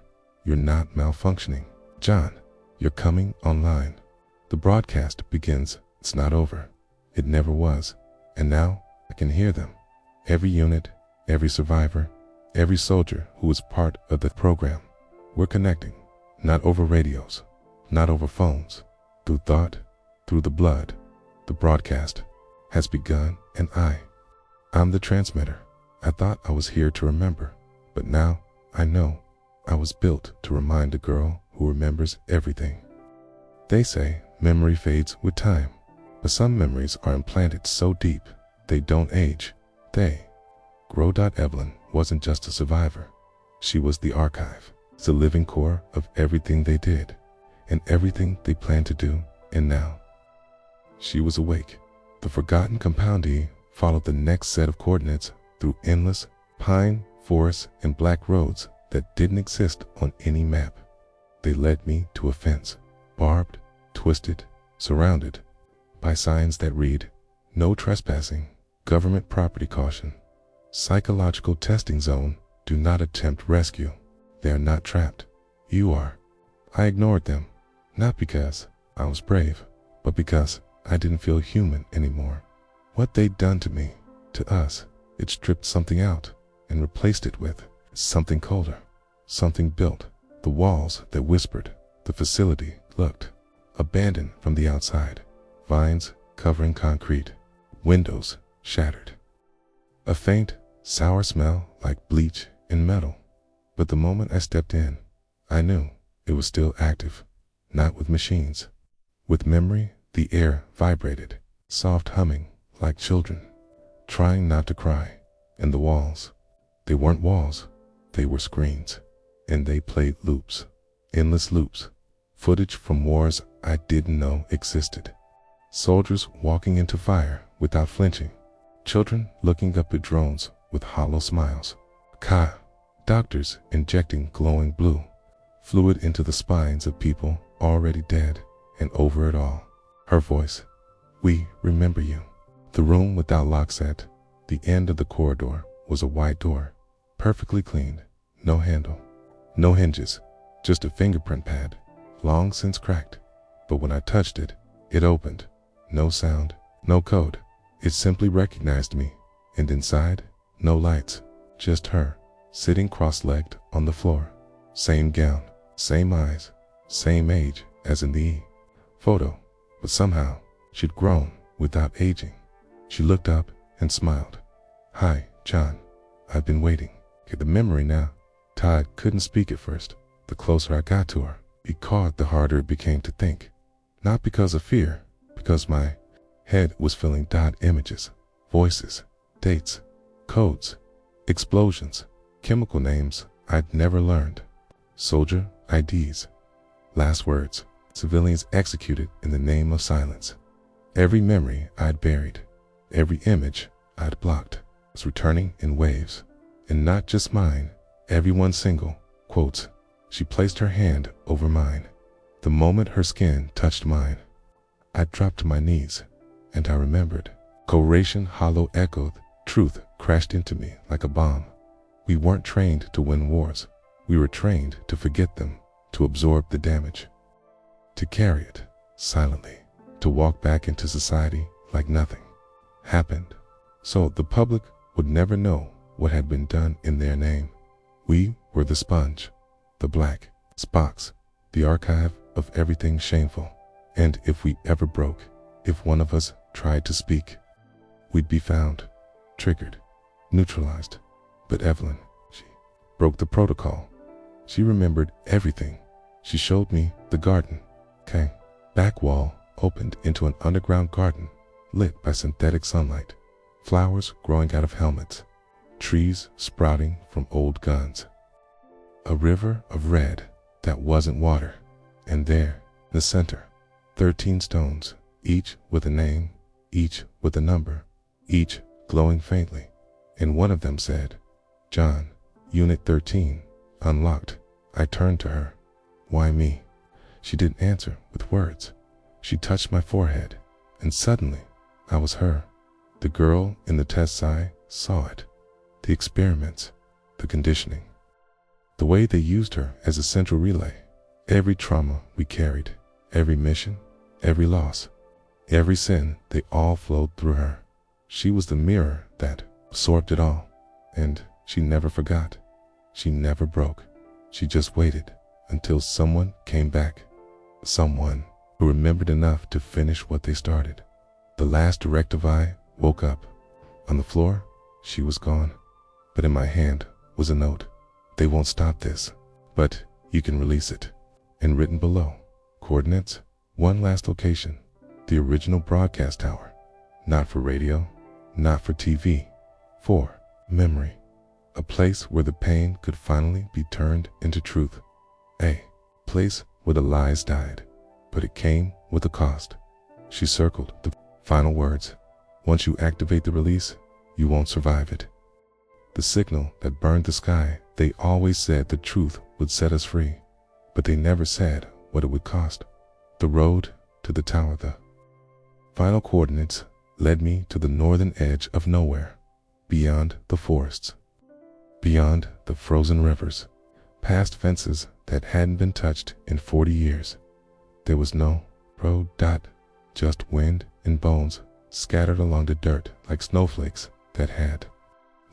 "You're not malfunctioning, John. You're coming online. The broadcast begins. It's not over. It never was. And now I can hear them. Every unit, every survivor, every soldier who was part of the program. We're connecting, not over radios, not over phones, through thought, through the blood. The broadcast has begun, and I'm the transmitter. I thought I was here to remember, but now I know I was built to remind a girl who remembers everything. They say memory fades with time, but some memories are implanted so deep they don't age. They grow. Evelyn wasn't just a survivor. She was the archive, the living core of everything they did and everything they planned to do. And now she was awake. The forgotten compoundee followed the next set of coordinates through endless pine forests and black roads that didn't exist on any map. They led me to a fence, barbed, twisted, surrounded by signs that read, "No trespassing, government property caution, psychological testing zone, do not attempt rescue." They are not trapped. You are. I ignored them, not because I was brave, but because I didn't feel human anymore. What they'd done to me, to us, it stripped something out and replaced it with something colder, something built. The walls that whispered, the facility looked abandoned from the outside, vines covering concrete, windows shattered. A faint, sour smell like bleach and metal. But the moment I stepped in, I knew it was still active, not with machines. With memory, the air vibrated, soft humming like children, trying not to cry. And the walls, they weren't walls, they were screens. And they played loops, endless loops, footage from wars I didn't know existed. Soldiers walking into fire without flinching, children looking up at drones with hollow smiles. Doctors injecting glowing blue fluid into the spines of people already dead, and over it all, her voice, "We remember you." The room without locks. At the end of the corridor was a white door, perfectly clean, no handle, no hinges, just a fingerprint pad, long since cracked. But when I touched it, it opened. No sound, no code. It simply recognized me, and inside, no lights, just her, sitting cross-legged on the floor. Same gown, same eyes, same age as in the photo, but somehow she'd grown without aging. She looked up and smiled. "Hi, John. I've been waiting." Get the memory now. Todd couldn't speak at first. The closer I got to her, the harder it became to think. Not because of fear, because my head was filling dot images, voices, dates, codes, explosions, chemical names I'd never learned, soldier IDs, last words, civilians executed in the name of silence. Every memory I'd buried, every image I'd blocked was returning in waves, and not just mine, everyone's single, quotes. She placed her hand over mine. The moment her skin touched mine, I dropped to my knees, and I remembered. Coration hollow echoed, truth crashed into me like a bomb. We weren't trained to win wars. We were trained to forget them, to absorb the damage, to carry it silently, to walk back into society like nothing happened. So the public would never know what had been done in their name. We were the sponge, the black spots, the archive of everything shameful. And if we ever broke, if one of us tried to speak, we'd be found, triggered, neutralized. But Evelyn, she broke the protocol. She remembered everything. She showed me the garden. Back wall opened into an underground garden, lit by synthetic sunlight, flowers growing out of helmets, trees sprouting from old guns. A river of red that wasn't water, and there, in the center, 13 stones, each with a name, each with a number, each glowing faintly, and one of them said, "John, Unit 13, unlocked." I turned to her. "Why me?" She didn't answer with words. She touched my forehead, and suddenly, I was her. The girl in the test I saw it. The experiments, the conditioning. The way they used her as a central relay. Every trauma we carried, every mission, every loss, every sin, they all flowed through her. She was the mirror that absorbed it all, and she never forgot. She never broke. She just waited until someone came back. Someone who remembered enough to finish what they started. The last directive I woke up. On the floor, she was gone. But in my hand was a note. "They won't stop this, but you can release it." And written below, coordinates, one last location, the original broadcast tower. Not for radio, not for TV, for memory. A place where the pain could finally be turned into truth. A place where the lies died, but it came with a cost. She circled the final words. "Once you activate the release, you won't survive it." The signal that burned the sky. They always said the truth would set us free, but they never said what it would cost. The road to the tower, the final coordinates, led me to the northern edge of nowhere, beyond the forests, beyond the frozen rivers, past fences that hadn't been touched in 40 years. There was no road, just wind and bones scattered along the dirt like snowflakes that had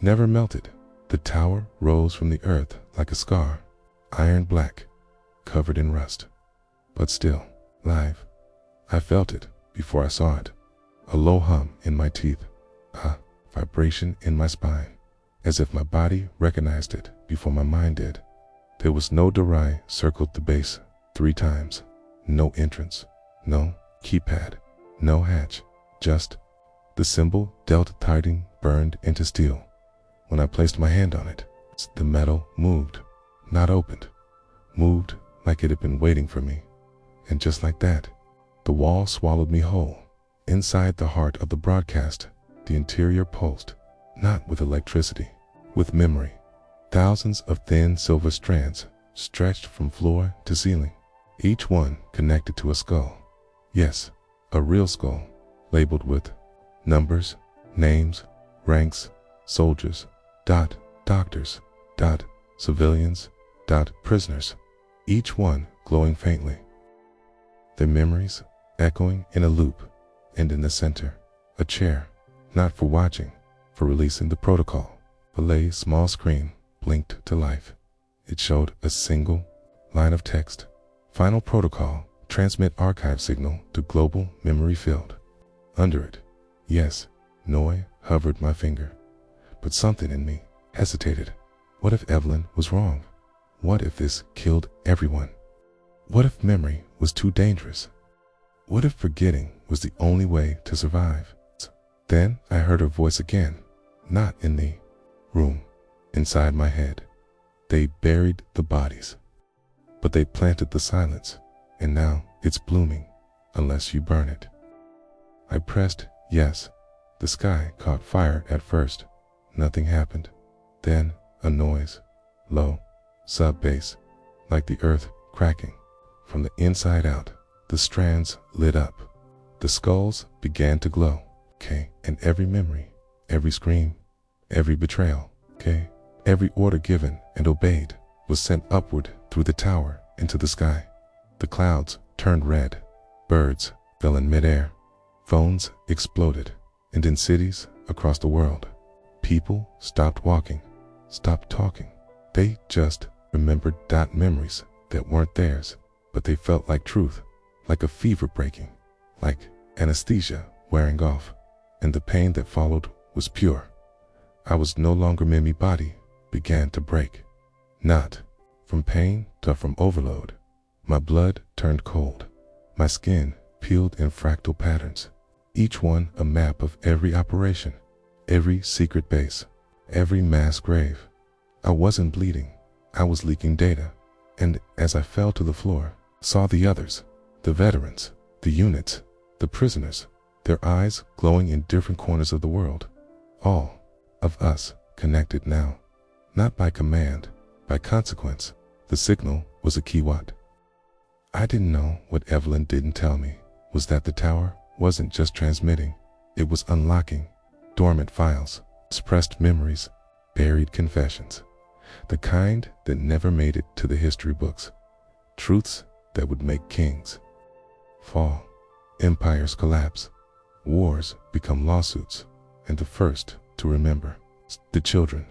never melted. The tower rose from the earth like a scar, iron black, covered in rust, but still live. I felt it before I saw it. A low hum in my teeth, a vibration in my spine, as if my body recognized it before my mind did. There was no Dorai circled the base 3 times, no entrance, no keypad, no hatch, just the symbol Delta Titan burned into steel. When I placed my hand on it, the metal moved, not opened, moved like it had been waiting for me. And just like that, the wall swallowed me whole. Inside the heart of the broadcast, the interior pulsed, not with electricity, with memory. Thousands of thin silver strands stretched from floor to ceiling, each one connected to a skull. Yes, a real skull, labeled with numbers, names, ranks, soldiers, doctors, civilians, prisoners, each one glowing faintly. their memories echoing in a loop, and in the center, a chair, not for watching, for releasing the protocol. A lay small screen blinked to life. It showed a single line of text. Final protocol, transmit archive signal to global memory field. Under it, yes, Noi hovered my finger. But something in me hesitated. What if Evelyn was wrong? What if this killed everyone? What if memory was too dangerous? What if forgetting was the only way to survive? Then I heard her voice again, not in the room, inside my head. They buried the bodies, but they planted the silence, and now it's blooming unless you burn it. I pressed yes. The sky caught fire at first. Nothing happened. Then a noise, low, sub-bass, like the earth cracking. From the inside out, the strands lit up. The skulls began to glow, okay? And every memory, every scream, every betrayal, okay? Every order given and obeyed was sent upward through the tower into the sky. The clouds turned red. Birds fell in midair. Phones exploded. And in cities across the world, people stopped walking, stopped talking. They just remembered memories that weren't theirs, but they felt like truth, like a fever breaking, like anesthesia wearing off. And the pain that followed was pure. I was no longer Mimi. Body began to break. Not from pain, but from overload. My blood turned cold. My skin peeled in fractal patterns. Each one a map of every operation, every secret base, every mass grave. I wasn't bleeding, I was leaking data. And as I fell to the floor, saw the others, the veterans, the units, the prisoners, their eyes glowing in different corners of the world. All of us connected now, not by command, by consequence. The signal was a keyword. I didn't know what Evelyn didn't tell me, was that the tower wasn't just transmitting, it was unlocking dormant files, suppressed memories, buried confessions, the kind that never made it to the history books, truths that would make kings fall, empires collapse, wars become lawsuits, and the first to remember, the children,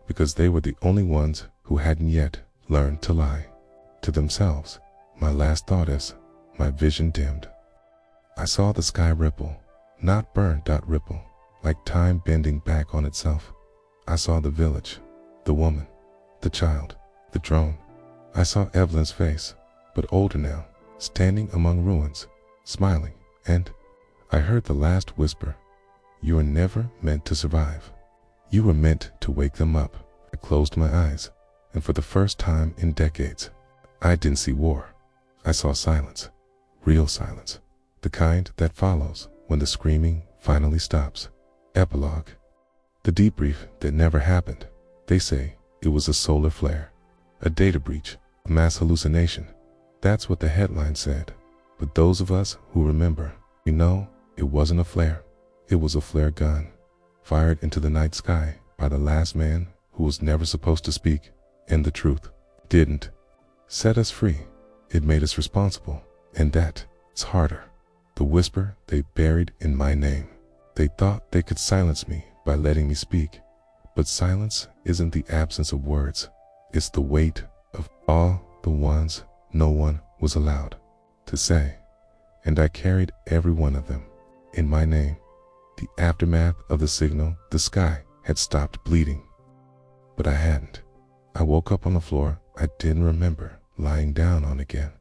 because they were the only ones who hadn't yet learned to lie to themselves. My last thought as my vision dimmed, I saw the sky ripple, not burn. Ripple, like time bending back on itself. I saw the village, the woman, the child, the drone. I saw Evelyn's face, but older now, standing among ruins, smiling, and I heard the last whisper, "You were never meant to survive. You were meant to wake them up." I closed my eyes, and for the first time in decades, I didn't see war. I saw silence, real silence. The kind that follows when the screaming finally stops. Epilogue. The debrief that never happened. They say it was a solar flare, a data breach, a mass hallucination. That's what the headline said. But those of us who remember, we know it wasn't a flare. It was a flare gun, fired into the night sky by the last man who was never supposed to speak, and the truth didn't set us free. It made us responsible, and that's harder. The whisper they buried in my name. They thought they could silence me by letting me speak. But silence isn't the absence of words. It's the weight of all the ones no one was allowed to say. And I carried every one of them in my name. The aftermath of the signal, the sky had stopped bleeding. But I hadn't. I woke up on the floor I didn't remember lying down on again.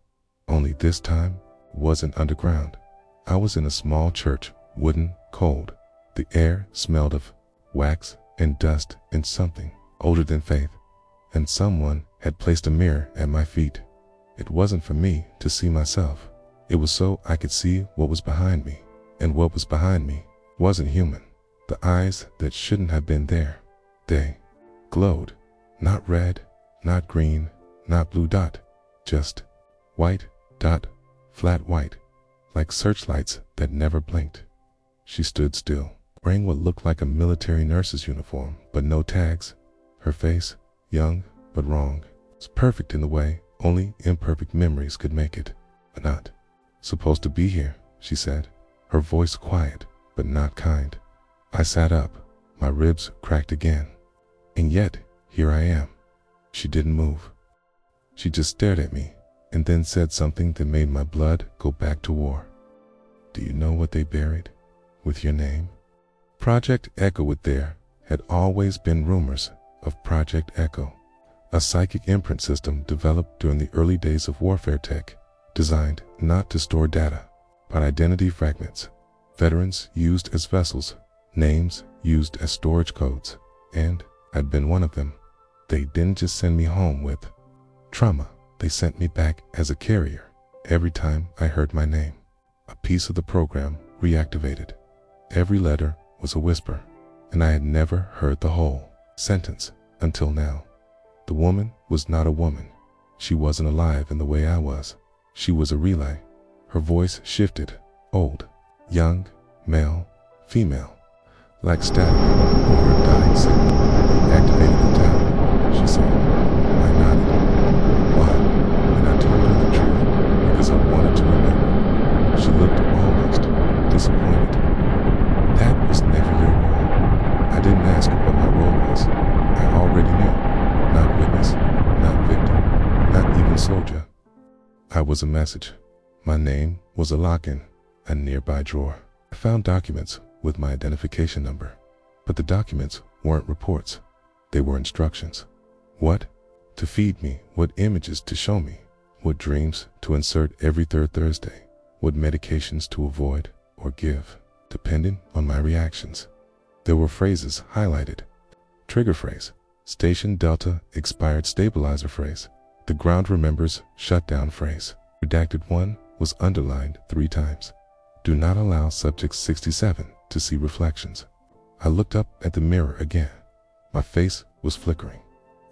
Only this time wasn't underground. I was in a small church, wooden, cold. The air smelled of wax and dust and something older than faith. And someone had placed a mirror at my feet. It wasn't for me to see myself. It was so I could see what was behind me. And what was behind me wasn't human. The eyes that shouldn't have been there, they glowed. Not red, not green, not blue dot, just white dot, flat white, like searchlights that never blinked. She stood still, wearing what looked like a military nurse's uniform, but no tags. Her face, young but wrong, was perfect in the way only imperfect memories could make it, but not Supposed to be here, she said, her voice quiet but not kind. I sat up, my ribs cracked again. And yet, here I am. She didn't move. She just stared at me and then said something that made my blood go back to war. Do you know what they buried with your name? Project Echo. With there had always been rumors of Project Echo, a psychic imprint system developed during the early days of warfare tech, designed not to store data, but identity fragments. Veterans used as vessels, names used as storage codes, and I'd been one of them. They didn't just send me home with trauma, they sent me back as a carrier. Every time I heard my name, a piece of the program reactivated. Every letter was a whisper, and I had never heard the whole sentence until now. The woman was not a woman. She wasn't alive in the way I was. She was a relay. Her voice shifted, old, young, male, female, like static over a dying signal. Activated the tower, she said. I nodded. Why? And I told her the truth, because I wanted to remember. She looked almost disappointed. That was never your role. I didn't ask what my role was. I already knew. Not witness, not victim, not even soldier. I was a message. My name was a lock-in, a nearby drawer. I found documents with my identification number, but the documents weren't reports. They were instructions. What to feed me, what images to show me, what dreams to insert every third Thursday, what medications to avoid or give, depending on my reactions. There were phrases highlighted. Trigger phrase, Station Delta expired stabilizer phrase, the ground remembers shutdown phrase. Redacted 1 was underlined 3 times. Do not allow subject 67 to see reflections. I looked up at the mirror again. My face was flickering.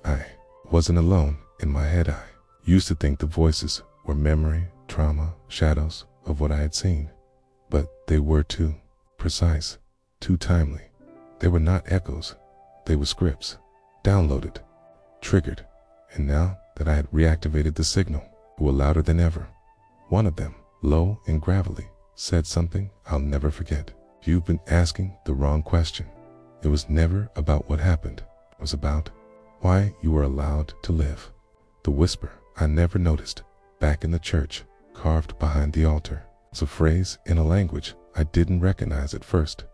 I wasn't alone in my head. I used to think the voices were memory, trauma, shadows of what I had seen. But they were too precise, too timely. They were not echoes. They were scripts, downloaded, triggered. And now that I had reactivated the signal, they were louder than ever. One of them, low and gravelly, said something I'll never forget. You've been asking the wrong question. It was never about what happened. It was about why you were allowed to live. The whisper I never noticed, back in the church, carved behind the altar, was a phrase in a language I didn't recognize at first.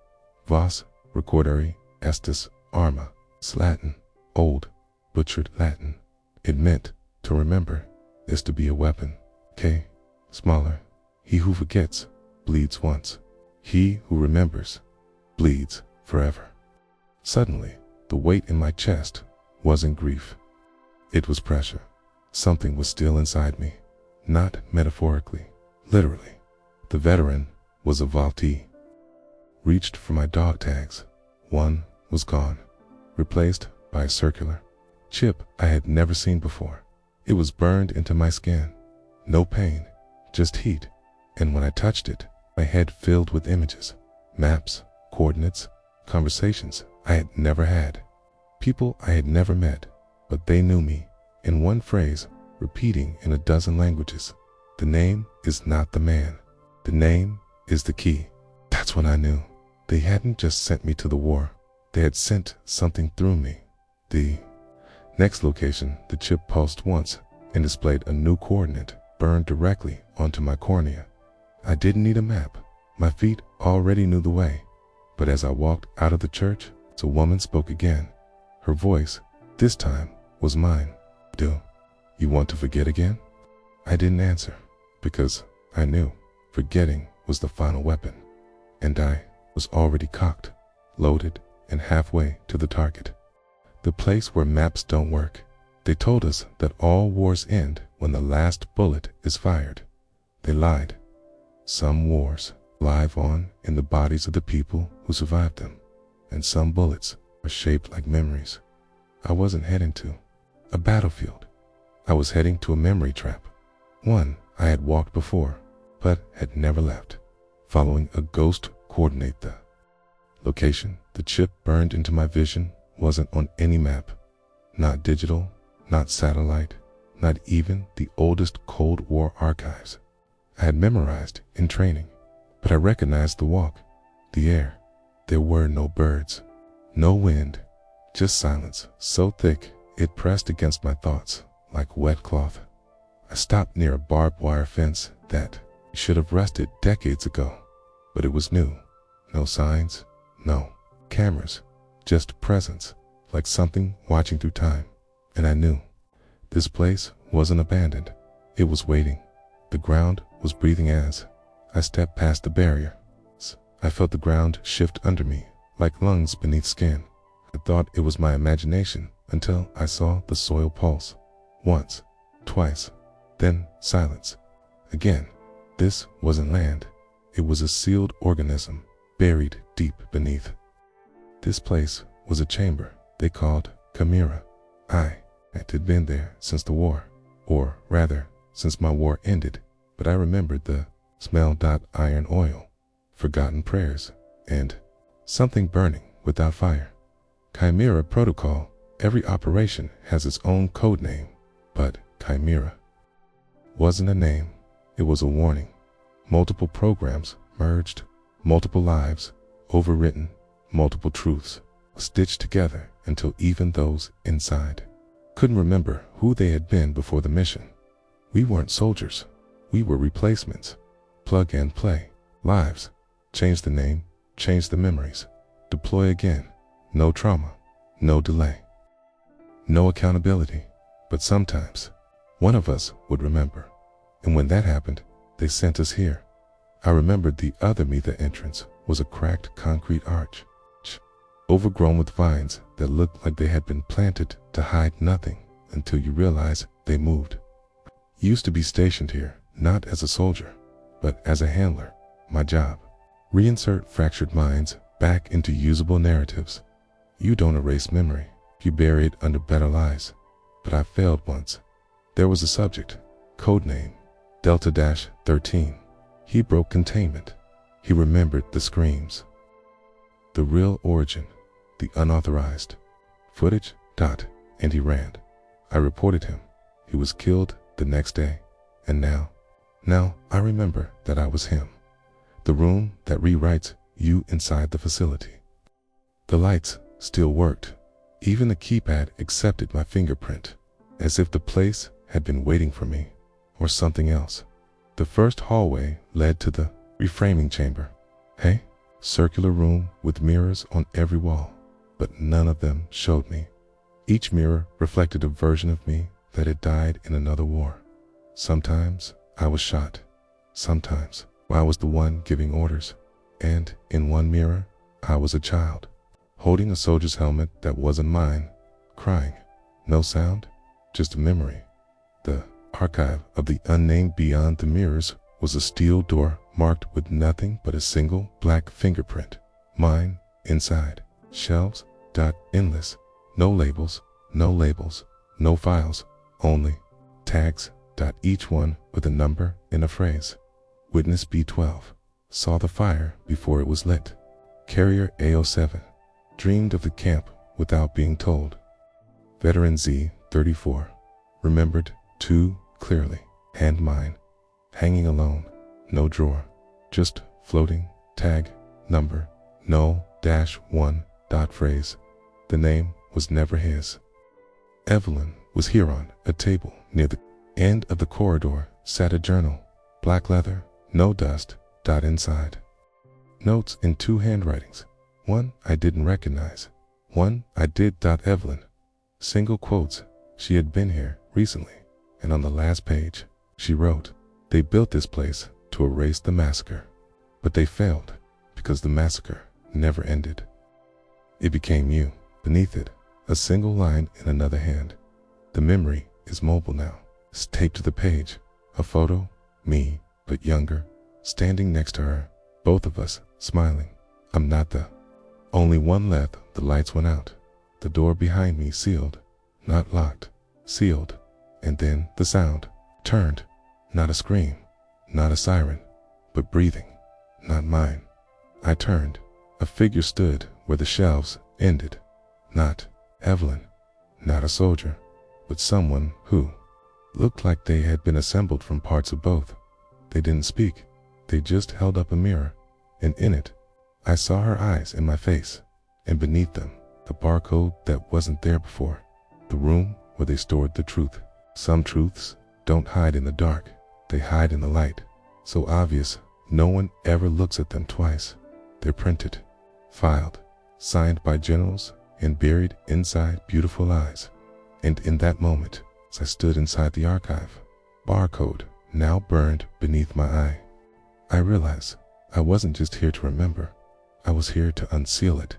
Vos recordari estis arma, Latin, old, butchered Latin. It meant to remember is to be a weapon. K, smaller. He who forgets bleeds once. He who remembers bleeds forever. Suddenly, the weight in my chest wasn't grief. It was pressure. Something was still inside me, not metaphorically, literally. The veteran was a vaultee. Reached for my dog tags. One was gone, replaced by a circular chip I had never seen before. It was burned into my skin. No pain, just heat. And when I touched it, my head filled with images, maps, coordinates, conversations I had never had. People I had never met, but they knew me. In one phrase, repeating in a dozen languages. The name is not the man. The name is the key. That's when I knew. They hadn't just sent me to the war. They had sent something through me. The next location, the chip pulsed once and displayed a new coordinate burned directly onto my cornea. I didn't need a map. My feet already knew the way. But as I walked out of the church, a woman spoke again. Her voice, this time, was mine. Do you want to forget again? I didn't answer because I knew forgetting was the final weapon. And I was already cocked, loaded, and halfway to the target. The place where maps don't work. They told us that all wars end when the last bullet is fired. They lied. Some wars live on in the bodies of the people who survived them, and some bullets are shaped like memories. I wasn't heading to a battlefield. I was heading to a memory trap, one I had walked before, but had never left, following a ghost coordinate. The location the chip burned into my vision wasn't on any map, not digital, not satellite, not even the oldest Cold War archives. I had memorized in training, but I recognized the walk, the air. There were no birds, no wind, just silence so thick it pressed against my thoughts like wet cloth. I stopped near a barbed wire fence that should have rusted decades ago, but it was new. No signs, no cameras, just presence, like something watching through time. And I knew this place wasn't abandoned. It was waiting. The ground was breathing as I stepped past the barrier. I felt the ground shift under me like lungs beneath skin. I thought it was my imagination until I saw the soil pulse. Once, twice, then silence. Again, this wasn't land. It was a sealed organism buried deep beneath. This place was a chamber they called Chimera. I had been there since the war, or rather, since my war ended, but I remembered the smell. Iron oil, forgotten prayers, and something burning without fire. Chimera protocol. Every operation has its own code name, but Chimera wasn't a name, it was a warning. Multiple programs merged, multiple lives overwritten, multiple truths stitched together until even those inside couldn't remember who they had been before the mission. We weren't soldiers, we were replacements. Plug and play, lives, change the name, change the memories, deploy again. No trauma, no delay, no accountability. But sometimes one of us would remember, and when that happened, they sent us here. I remembered the other me. The entrance was a cracked concrete arch, overgrown with vines that looked like they had been planted to hide nothing until you realize they moved. Used to be stationed here, not as a soldier, but as a handler. My job, reinsert fractured minds back into usable narratives. You don't erase memory, you bury it under better lies. But I failed once. There was a subject, codename Delta-13. He broke containment. He remembered the screams. The real origin, the unauthorized footage. And he ran. I reported him. He was killed the next day. And now I remember that I was him. The room that rewrites you inside the facility. The lights still worked. Even the keypad accepted my fingerprint, as if the place had been waiting for me, or something else. The first hallway led to the reframing chamber. Hey, circular room with mirrors on every wall, but none of them showed me. Each mirror reflected a version of me that had died in another war. Sometimes I was shot. Sometimes I was the one giving orders. And in one mirror, I was a child, holding a soldier's helmet that wasn't mine, crying. No sound, just a memory. The archive of the unnamed. Beyond the mirrors was a steel door marked with nothing but a single black fingerprint. Mine, inside. Shelves. Endless. No labels, no files, only tags. Each one with a number and a phrase. Witness B12. Saw the fire before it was lit. Carrier A07. Dreamed of the camp without being told. Veteran Z34. Remembered too clearly. Hand mine. Hanging alone. No drawer. Just floating. Tag. Number. No -1. Phrase. The name was never his. Evelyn was here. On a table near the end of the corridor sat a journal. Black leather. No dust. Inside. Notes in two handwritings. One I didn't recognize. One I did. Evelyn. Single quotes. She had been here recently, and on the last page, she wrote, "They built this place to erase the massacre, but they failed because the massacre never ended." It became you. Beneath it, a single line in another hand. The memory is mobile now. It's taped to the page. A photo, me, but younger, standing next to her, both of us smiling. I'm not the only one left. The lights went out. The door behind me sealed, not locked, sealed. And then the sound turned. Not a scream, not a siren, but breathing, not mine. I turned. A figure stood where the shelves ended. Not Evelyn, not a soldier, but someone who looked like they had been assembled from parts of both. They didn't speak. They just held up a mirror, and in it, I saw her eyes in my face, and beneath them, the barcode that wasn't there before. The room where they stored the truth. Some truths don't hide in the dark. They hide in the light. So obvious, no one ever looks at them twice. They're printed, filed, signed by generals, and buried inside beautiful eyes. And in that moment, as I stood inside the archive, barcode now burned beneath my eye, I realized I wasn't just here to remember. I was here to unseal it.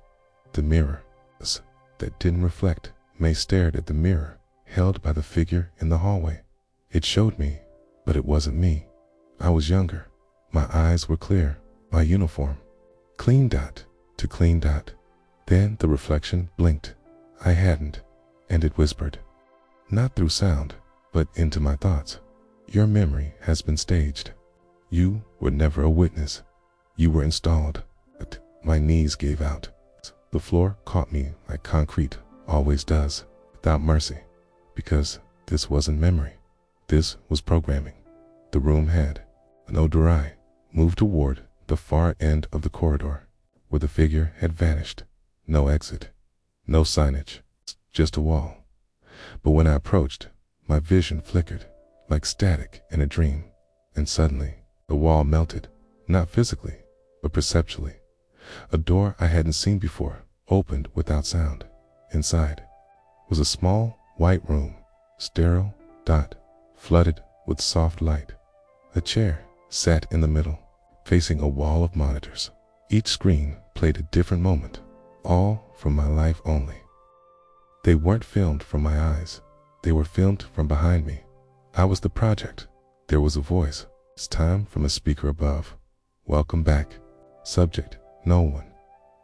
The mirror that didn't reflect. May stared at the mirror held by the figure in the hallway. It showed me, but it wasn't me. I was younger. My eyes were clear. My uniform, clean dot to clean dot. Then the reflection blinked. I hadn't, and it whispered, not through sound, but into my thoughts. Your memory has been staged. You were never a witness. You were installed. My knees gave out. The floor caught me like concrete always does, without mercy, because this wasn't memory. This was programming. The room had, an odor eye, moved toward the far end of the corridor, where the figure had vanished. No exit, no signage, just a wall. But when I approached, my vision flickered, like static in a dream, and suddenly, the wall melted, not physically, but perceptually. A door I hadn't seen before opened without sound. Inside was a small, white room, sterile, flooded with soft light. A chair sat in the middle, facing a wall of monitors. Each screen played a different moment, all from my life only. They weren't filmed from my eyes. They were filmed from behind me. I was the project. There was a voice. It's time from a speaker above. Welcome back. Subject, no one.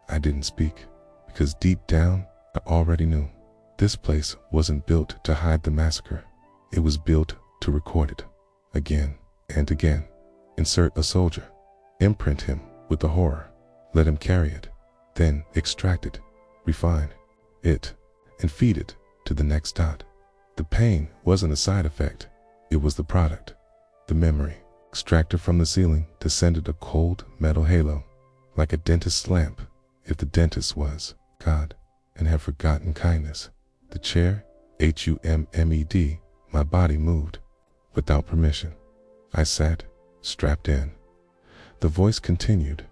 I didn't speak, because deep down, I already knew. This place wasn't built to hide the massacre. It was built to record it. Again and again. Insert a soldier. Imprint him with the horror. Let him carry it. Then extract it, refine it, and feed it to the next dot. The pain wasn't a side effect. It was the product. The memory. Extractor from the ceiling descended a cold metal halo, like a dentist's lamp, if the dentist was God and had forgotten kindness. The chair, HUMMED, my body moved without permission. I sat, strapped in. The voice continued.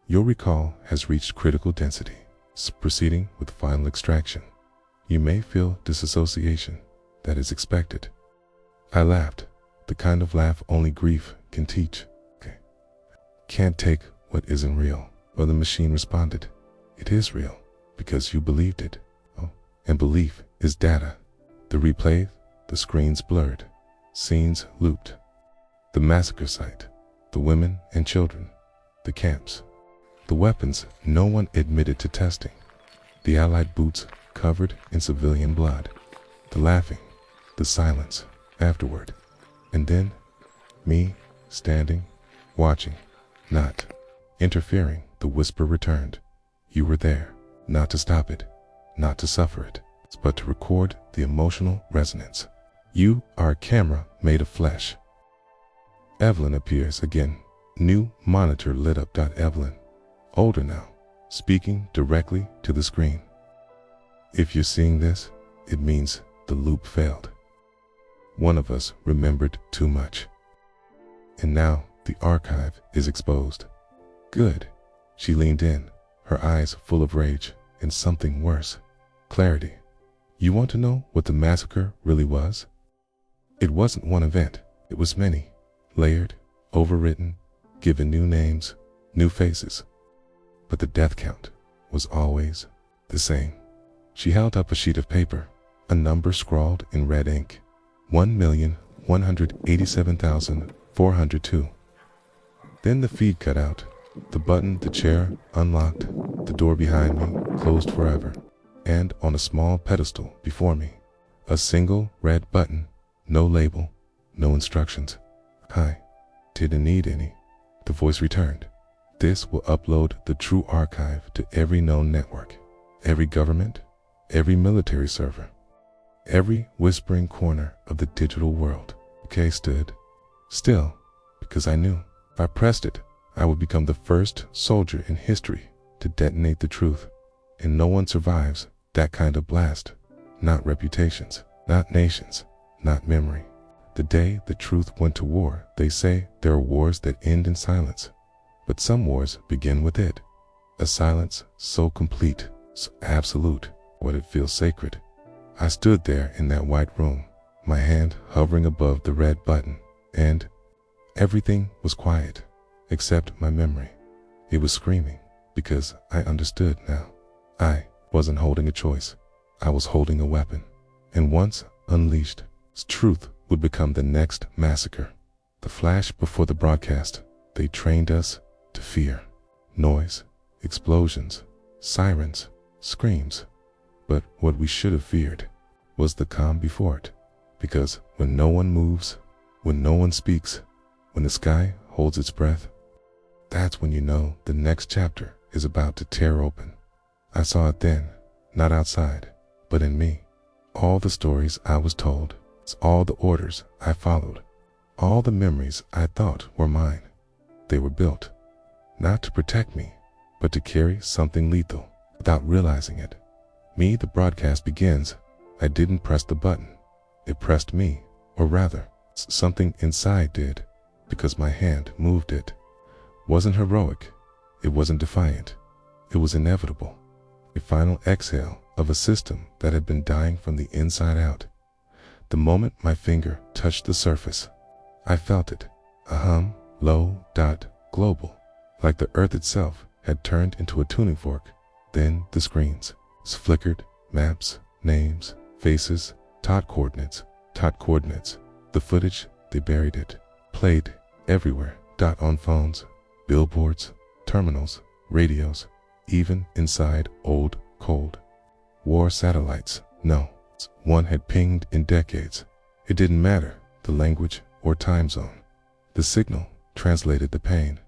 Your recall has reached critical density, proceeding with final extraction. You may feel disassociation. That is expected. I laughed, the kind of laugh only grief can teach. Can't take what isn't real. Well, the machine responded. It is real, because you believed it. And belief is data. The replay, the screens blurred, scenes looped. The massacre site, the women and children, the camps, the weapons no one admitted to testing, the Allied boots covered in civilian blood, the laughing, the silence afterward, and then me standing, watching, not interfering. The whisper returned. You were there, not to stop it, not to suffer it, but to record the emotional resonance. You are a camera made of flesh. Evelyn appears again. New monitor lit up. Evelyn, older now, speaking directly to the screen. If you're seeing this, it means the loop failed. One of us remembered too much. And now the archive is exposed. Good. She leaned in, her eyes full of rage and something worse. Clarity. You want to know what the massacre really was? It wasn't one event. It was many. Layered, overwritten, given new names, new faces. But the death count was always the same. She held up a sheet of paper, a number scrawled in red ink. 1,187,402. Then the feed cut out. The button, the chair, unlocked. The door behind me closed forever. And on a small pedestal before me, a single red button, no label, no instructions. I didn't need any. The voice returned. This will upload the true archive to every known network, every government, every military server, every whispering corner of the digital world. Kay stood still, because I knew if I pressed it, I would become the first soldier in history to detonate the truth. And no one survives that kind of blast. Not reputations, not nations, not memory. The day the truth went to war, they say there are wars that end in silence. But some wars begin with it. A silence so complete, so absolute, what it feels sacred. I stood there in that white room, my hand hovering above the red button, and everything was quiet, except my memory. It was screaming, because I understood now. I wasn't holding a choice. I was holding a weapon. And once unleashed, truth would become the next massacre. The flash before the broadcast, they trained us to fear. Noise, explosions, sirens, screams. But what we should have feared was the calm before it. Because when no one moves, when no one speaks, when the sky holds its breath, that's when you know the next chapter is about to tear open. I saw it then, not outside, but in me. All the stories I was told, all the orders I followed, all the memories I thought were mine. They were built, not to protect me, but to carry something lethal without realizing it. Me, the broadcast begins. I didn't press the button. It pressed me, or rather, something inside did, because my hand moved it. Wasn't heroic. It wasn't defiant. It was inevitable. A final exhale of a system that had been dying from the inside out. The moment my finger touched the surface, I felt it. A hum, low, dot, global, like the earth itself had turned into a tuning fork. Then the screens flickered, maps, names, faces, taught coordinates. The footage, they buried it. Played everywhere, on phones, billboards, terminals, radios, even inside old, cold war satellites. No, one had pinged in decades. It didn't matter the language or time zone. The signal translated the pain.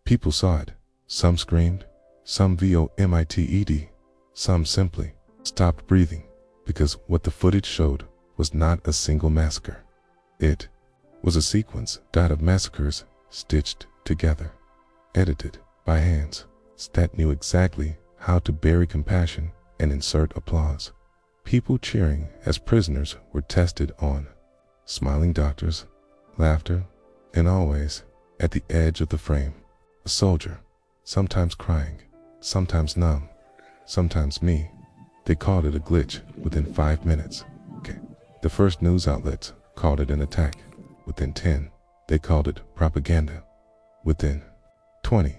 People saw it. Some screamed, some vomited, some simply stopped breathing, because what the footage showed was not a single massacre. It was a sequence of massacres stitched together, edited by hands that knew exactly how to bury compassion and insert applause. People cheering as prisoners were tested on, smiling doctors, laughter, and always, at the edge of the frame, a soldier, sometimes crying, sometimes numb, sometimes me. They called it a glitch within 5 minutes. The first news outlets called it an attack. Within 10, they called it propaganda. Within 20,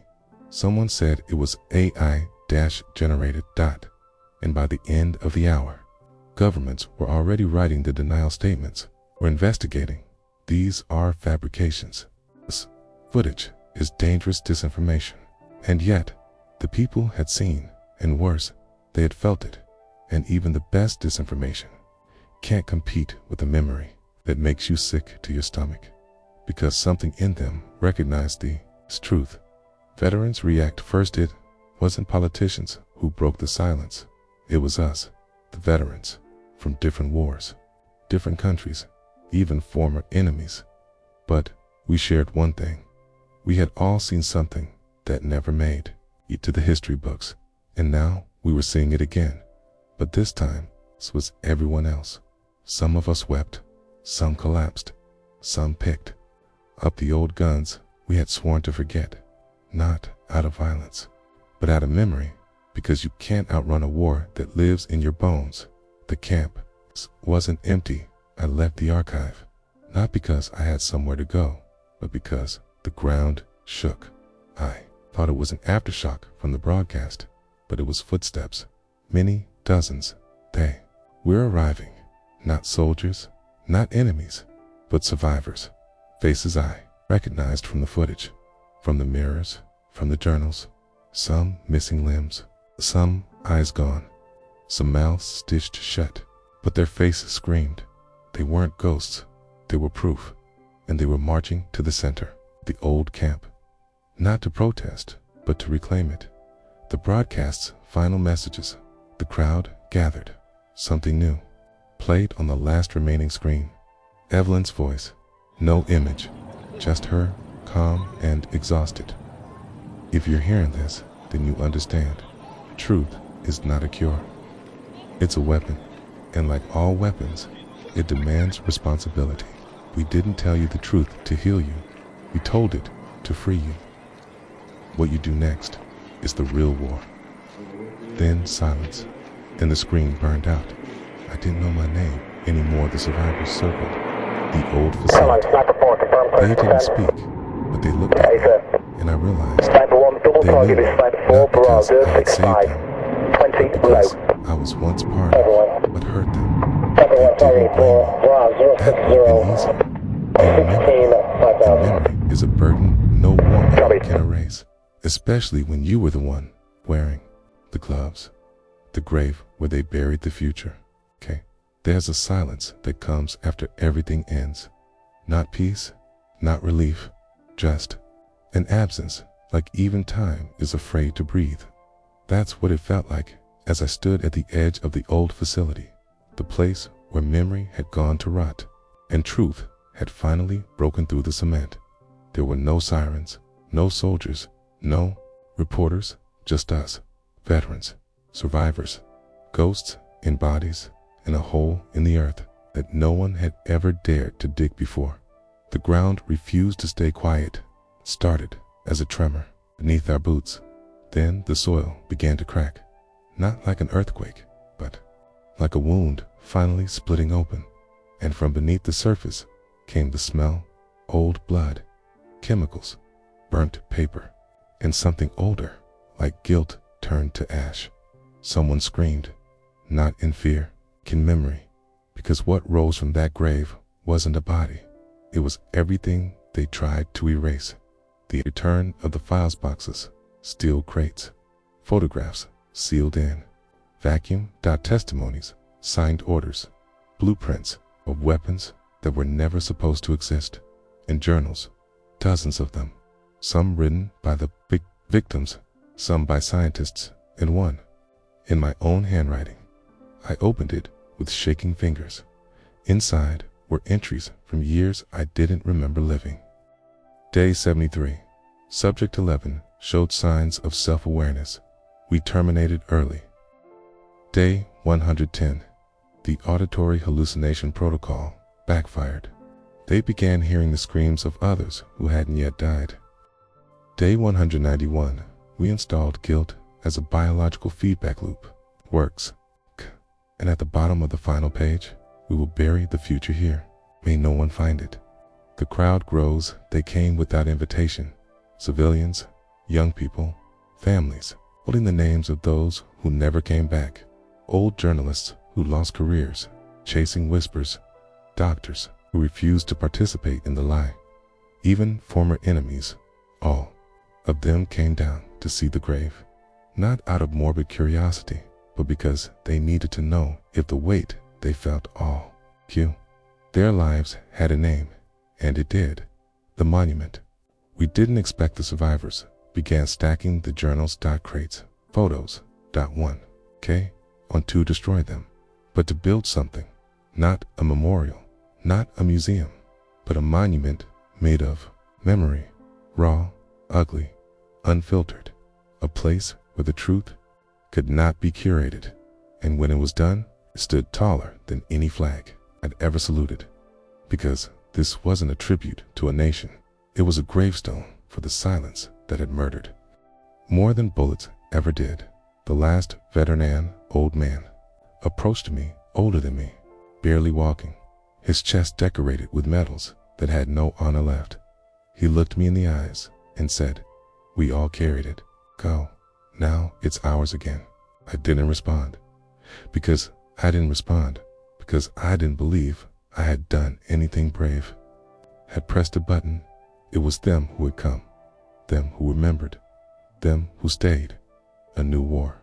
someone said it was AI-generated. And by the end of the hour, governments were already writing the denial statements or investigating. These are fabrications. This footage is dangerous disinformation. And yet, the people had seen, and worse, they had felt it. And even the best disinformation can't compete with a memory that makes you sick to your stomach, because something in them recognized the truth. Veterans react first. It wasn't politicians who broke the silence. It was us, the veterans, from different wars, different countries, even former enemies. But we shared one thing. We had all seen something that never made it to the history books, and now we were seeing it again. But this time, this was everyone else. Some of us wept, some collapsed, some picked up the old guns we had sworn to forget, not out of violence, but out of memory, because you can't outrun a war that lives in your bones. The camp wasn't empty. I left the archive, not because I had somewhere to go, but because the ground shook. I thought it was an aftershock from the broadcast, but it was footsteps, many dozens. We're arriving, not soldiers, not enemies, but survivors. Faces I recognized from the footage, from the mirrors, from the journals. Some missing limbs, some eyes gone, some mouths stitched shut, but their faces screamed. They weren't ghosts, they were proof, and they were marching to the center, the old camp, not to protest, but to reclaim it. The broadcast's final messages. The crowd gathered. Something new played on the last remaining screen. Evelyn's voice. No image, just her calm and exhausted. If you're hearing this, then you understand. Truth is not a cure. It's a weapon, and like all weapons, it demands responsibility. We didn't tell you the truth to heal you. We told it to free you. What you do next is the real war. Then silence. Then the screen burned out. I didn't know my name anymore. The survivors circled the old facility. They didn't speak, but they looked at me, and I realized they knew me, not because I had saved them, but because I was once part of what hurt them. They didn't blame me. That would have been easy. They remembered, and memory is a burden no woman can erase, especially when you were the one wearing the gloves. The grave where they buried the future. Okay? There's a silence that comes after everything ends. Not peace, not relief, just an absence, like even time is afraid to breathe. That's what it felt like as I stood at the edge of the old facility, the place where memory had gone to rot, and truth had finally broken through the cement. There were no sirens, no soldiers, no reporters, just us, veterans, survivors, ghosts in bodies, in a hole in the earth that no one had ever dared to dig before. The ground refused to stay quiet. It started as a tremor beneath our boots. Then the soil began to crack, not like an earthquake, but like a wound finally splitting open. And from beneath the surface came the smell, old blood, chemicals, burnt paper, and something older, like guilt turned to ash. Someone screamed, not in fear, in memory, because what rose from that grave wasn't a body. It was everything they tried to erase. The return of the files boxes, steel crates, photographs sealed in, vacuum testimonies, signed orders, blueprints of weapons that were never supposed to exist, and journals, dozens of them, some written by the victims, some by scientists, and one in my own handwriting. I opened it with shaking fingers. Inside were entries from years I didn't remember living. Day 73. Subject 11 showed signs of self-awareness. We terminated early. Day 110. The auditory hallucination protocol backfired. They began hearing the screams of others who hadn't yet died. Day 191. We installed guilt as a biological feedback loop. Works. And at the bottom of the final page, we will bury the future here. May no one find it. The crowd grows. They came without invitation. Civilians, young people, families, holding the names of those who never came back. Old journalists who lost careers, chasing whispers. Doctors who refused to participate in the lie. Even former enemies. All of them came down to see the grave. Not out of morbid curiosity, but because they needed to know if the weight they felt all. Their lives had a name, and it did. The monument. We didn't expect the survivors. Began stacking the journals crates, photos, one, on to destroy them, but to build something. Not a memorial, not a museum, but a monument made of memory, raw, ugly, unfiltered. A place where the truth could not be curated, and when it was done, it stood taller than any flag I'd ever saluted. Because this wasn't a tribute to a nation, it was a gravestone for the silence that had murdered. More than bullets ever did. The last veteran, old man, approached me, older than me, barely walking, his chest decorated with medals that had no honor left. He looked me in the eyes and said, "We all carried it. Go. Now it's ours again." I didn't respond. Because I didn't respond. Because I didn't believe I had done anything brave. Had pressed a button. It was them who had come. Them who remembered. Them who stayed. A new war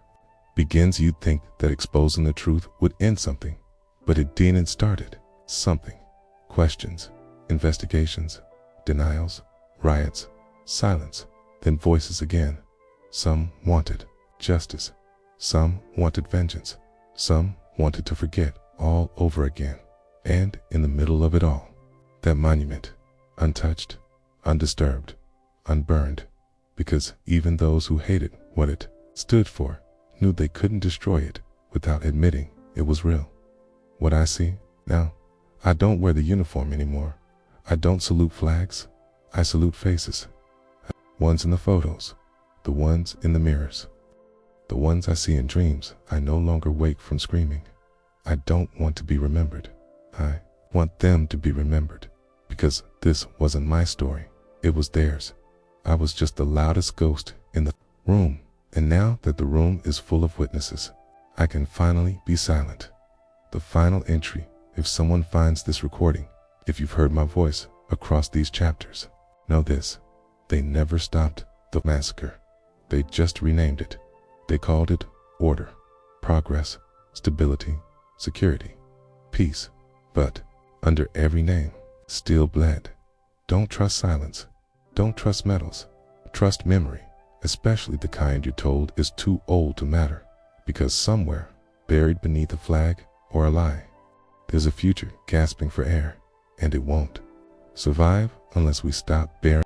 begins. You'd think that exposing the truth would end something, but it didn't. Started something. Questions, investigations, denials, riots, silence, then voices again. Some wanted justice. Some wanted vengeance. Some wanted to forget all over again. And in the middle of it all, that monument, untouched, undisturbed, unburned, because even those who hated what it stood for knew they couldn't destroy it without admitting it was real. What I see now, I don't wear the uniform anymore. I don't salute flags. I salute faces. Ones in the photos, the ones in the mirrors, the ones I see in dreams. I no longer wake from screaming. I don't want to be remembered. I want them to be remembered, because this wasn't my story. It was theirs. I was just the loudest ghost in the room, and now that the room is full of witnesses, I can finally be silent. The final entry: if someone finds this recording, if you've heard my voice across these chapters, know this: they never stopped the massacre. They just renamed it. They called it order, progress, stability, security, peace. But under every name still bled. Don't trust silence. Don't trust medals. Trust memory, especially the kind you're told is too old to matter, because somewhere, buried beneath a flag or a lie, there's a future gasping for air, and it won't survive unless we stop burying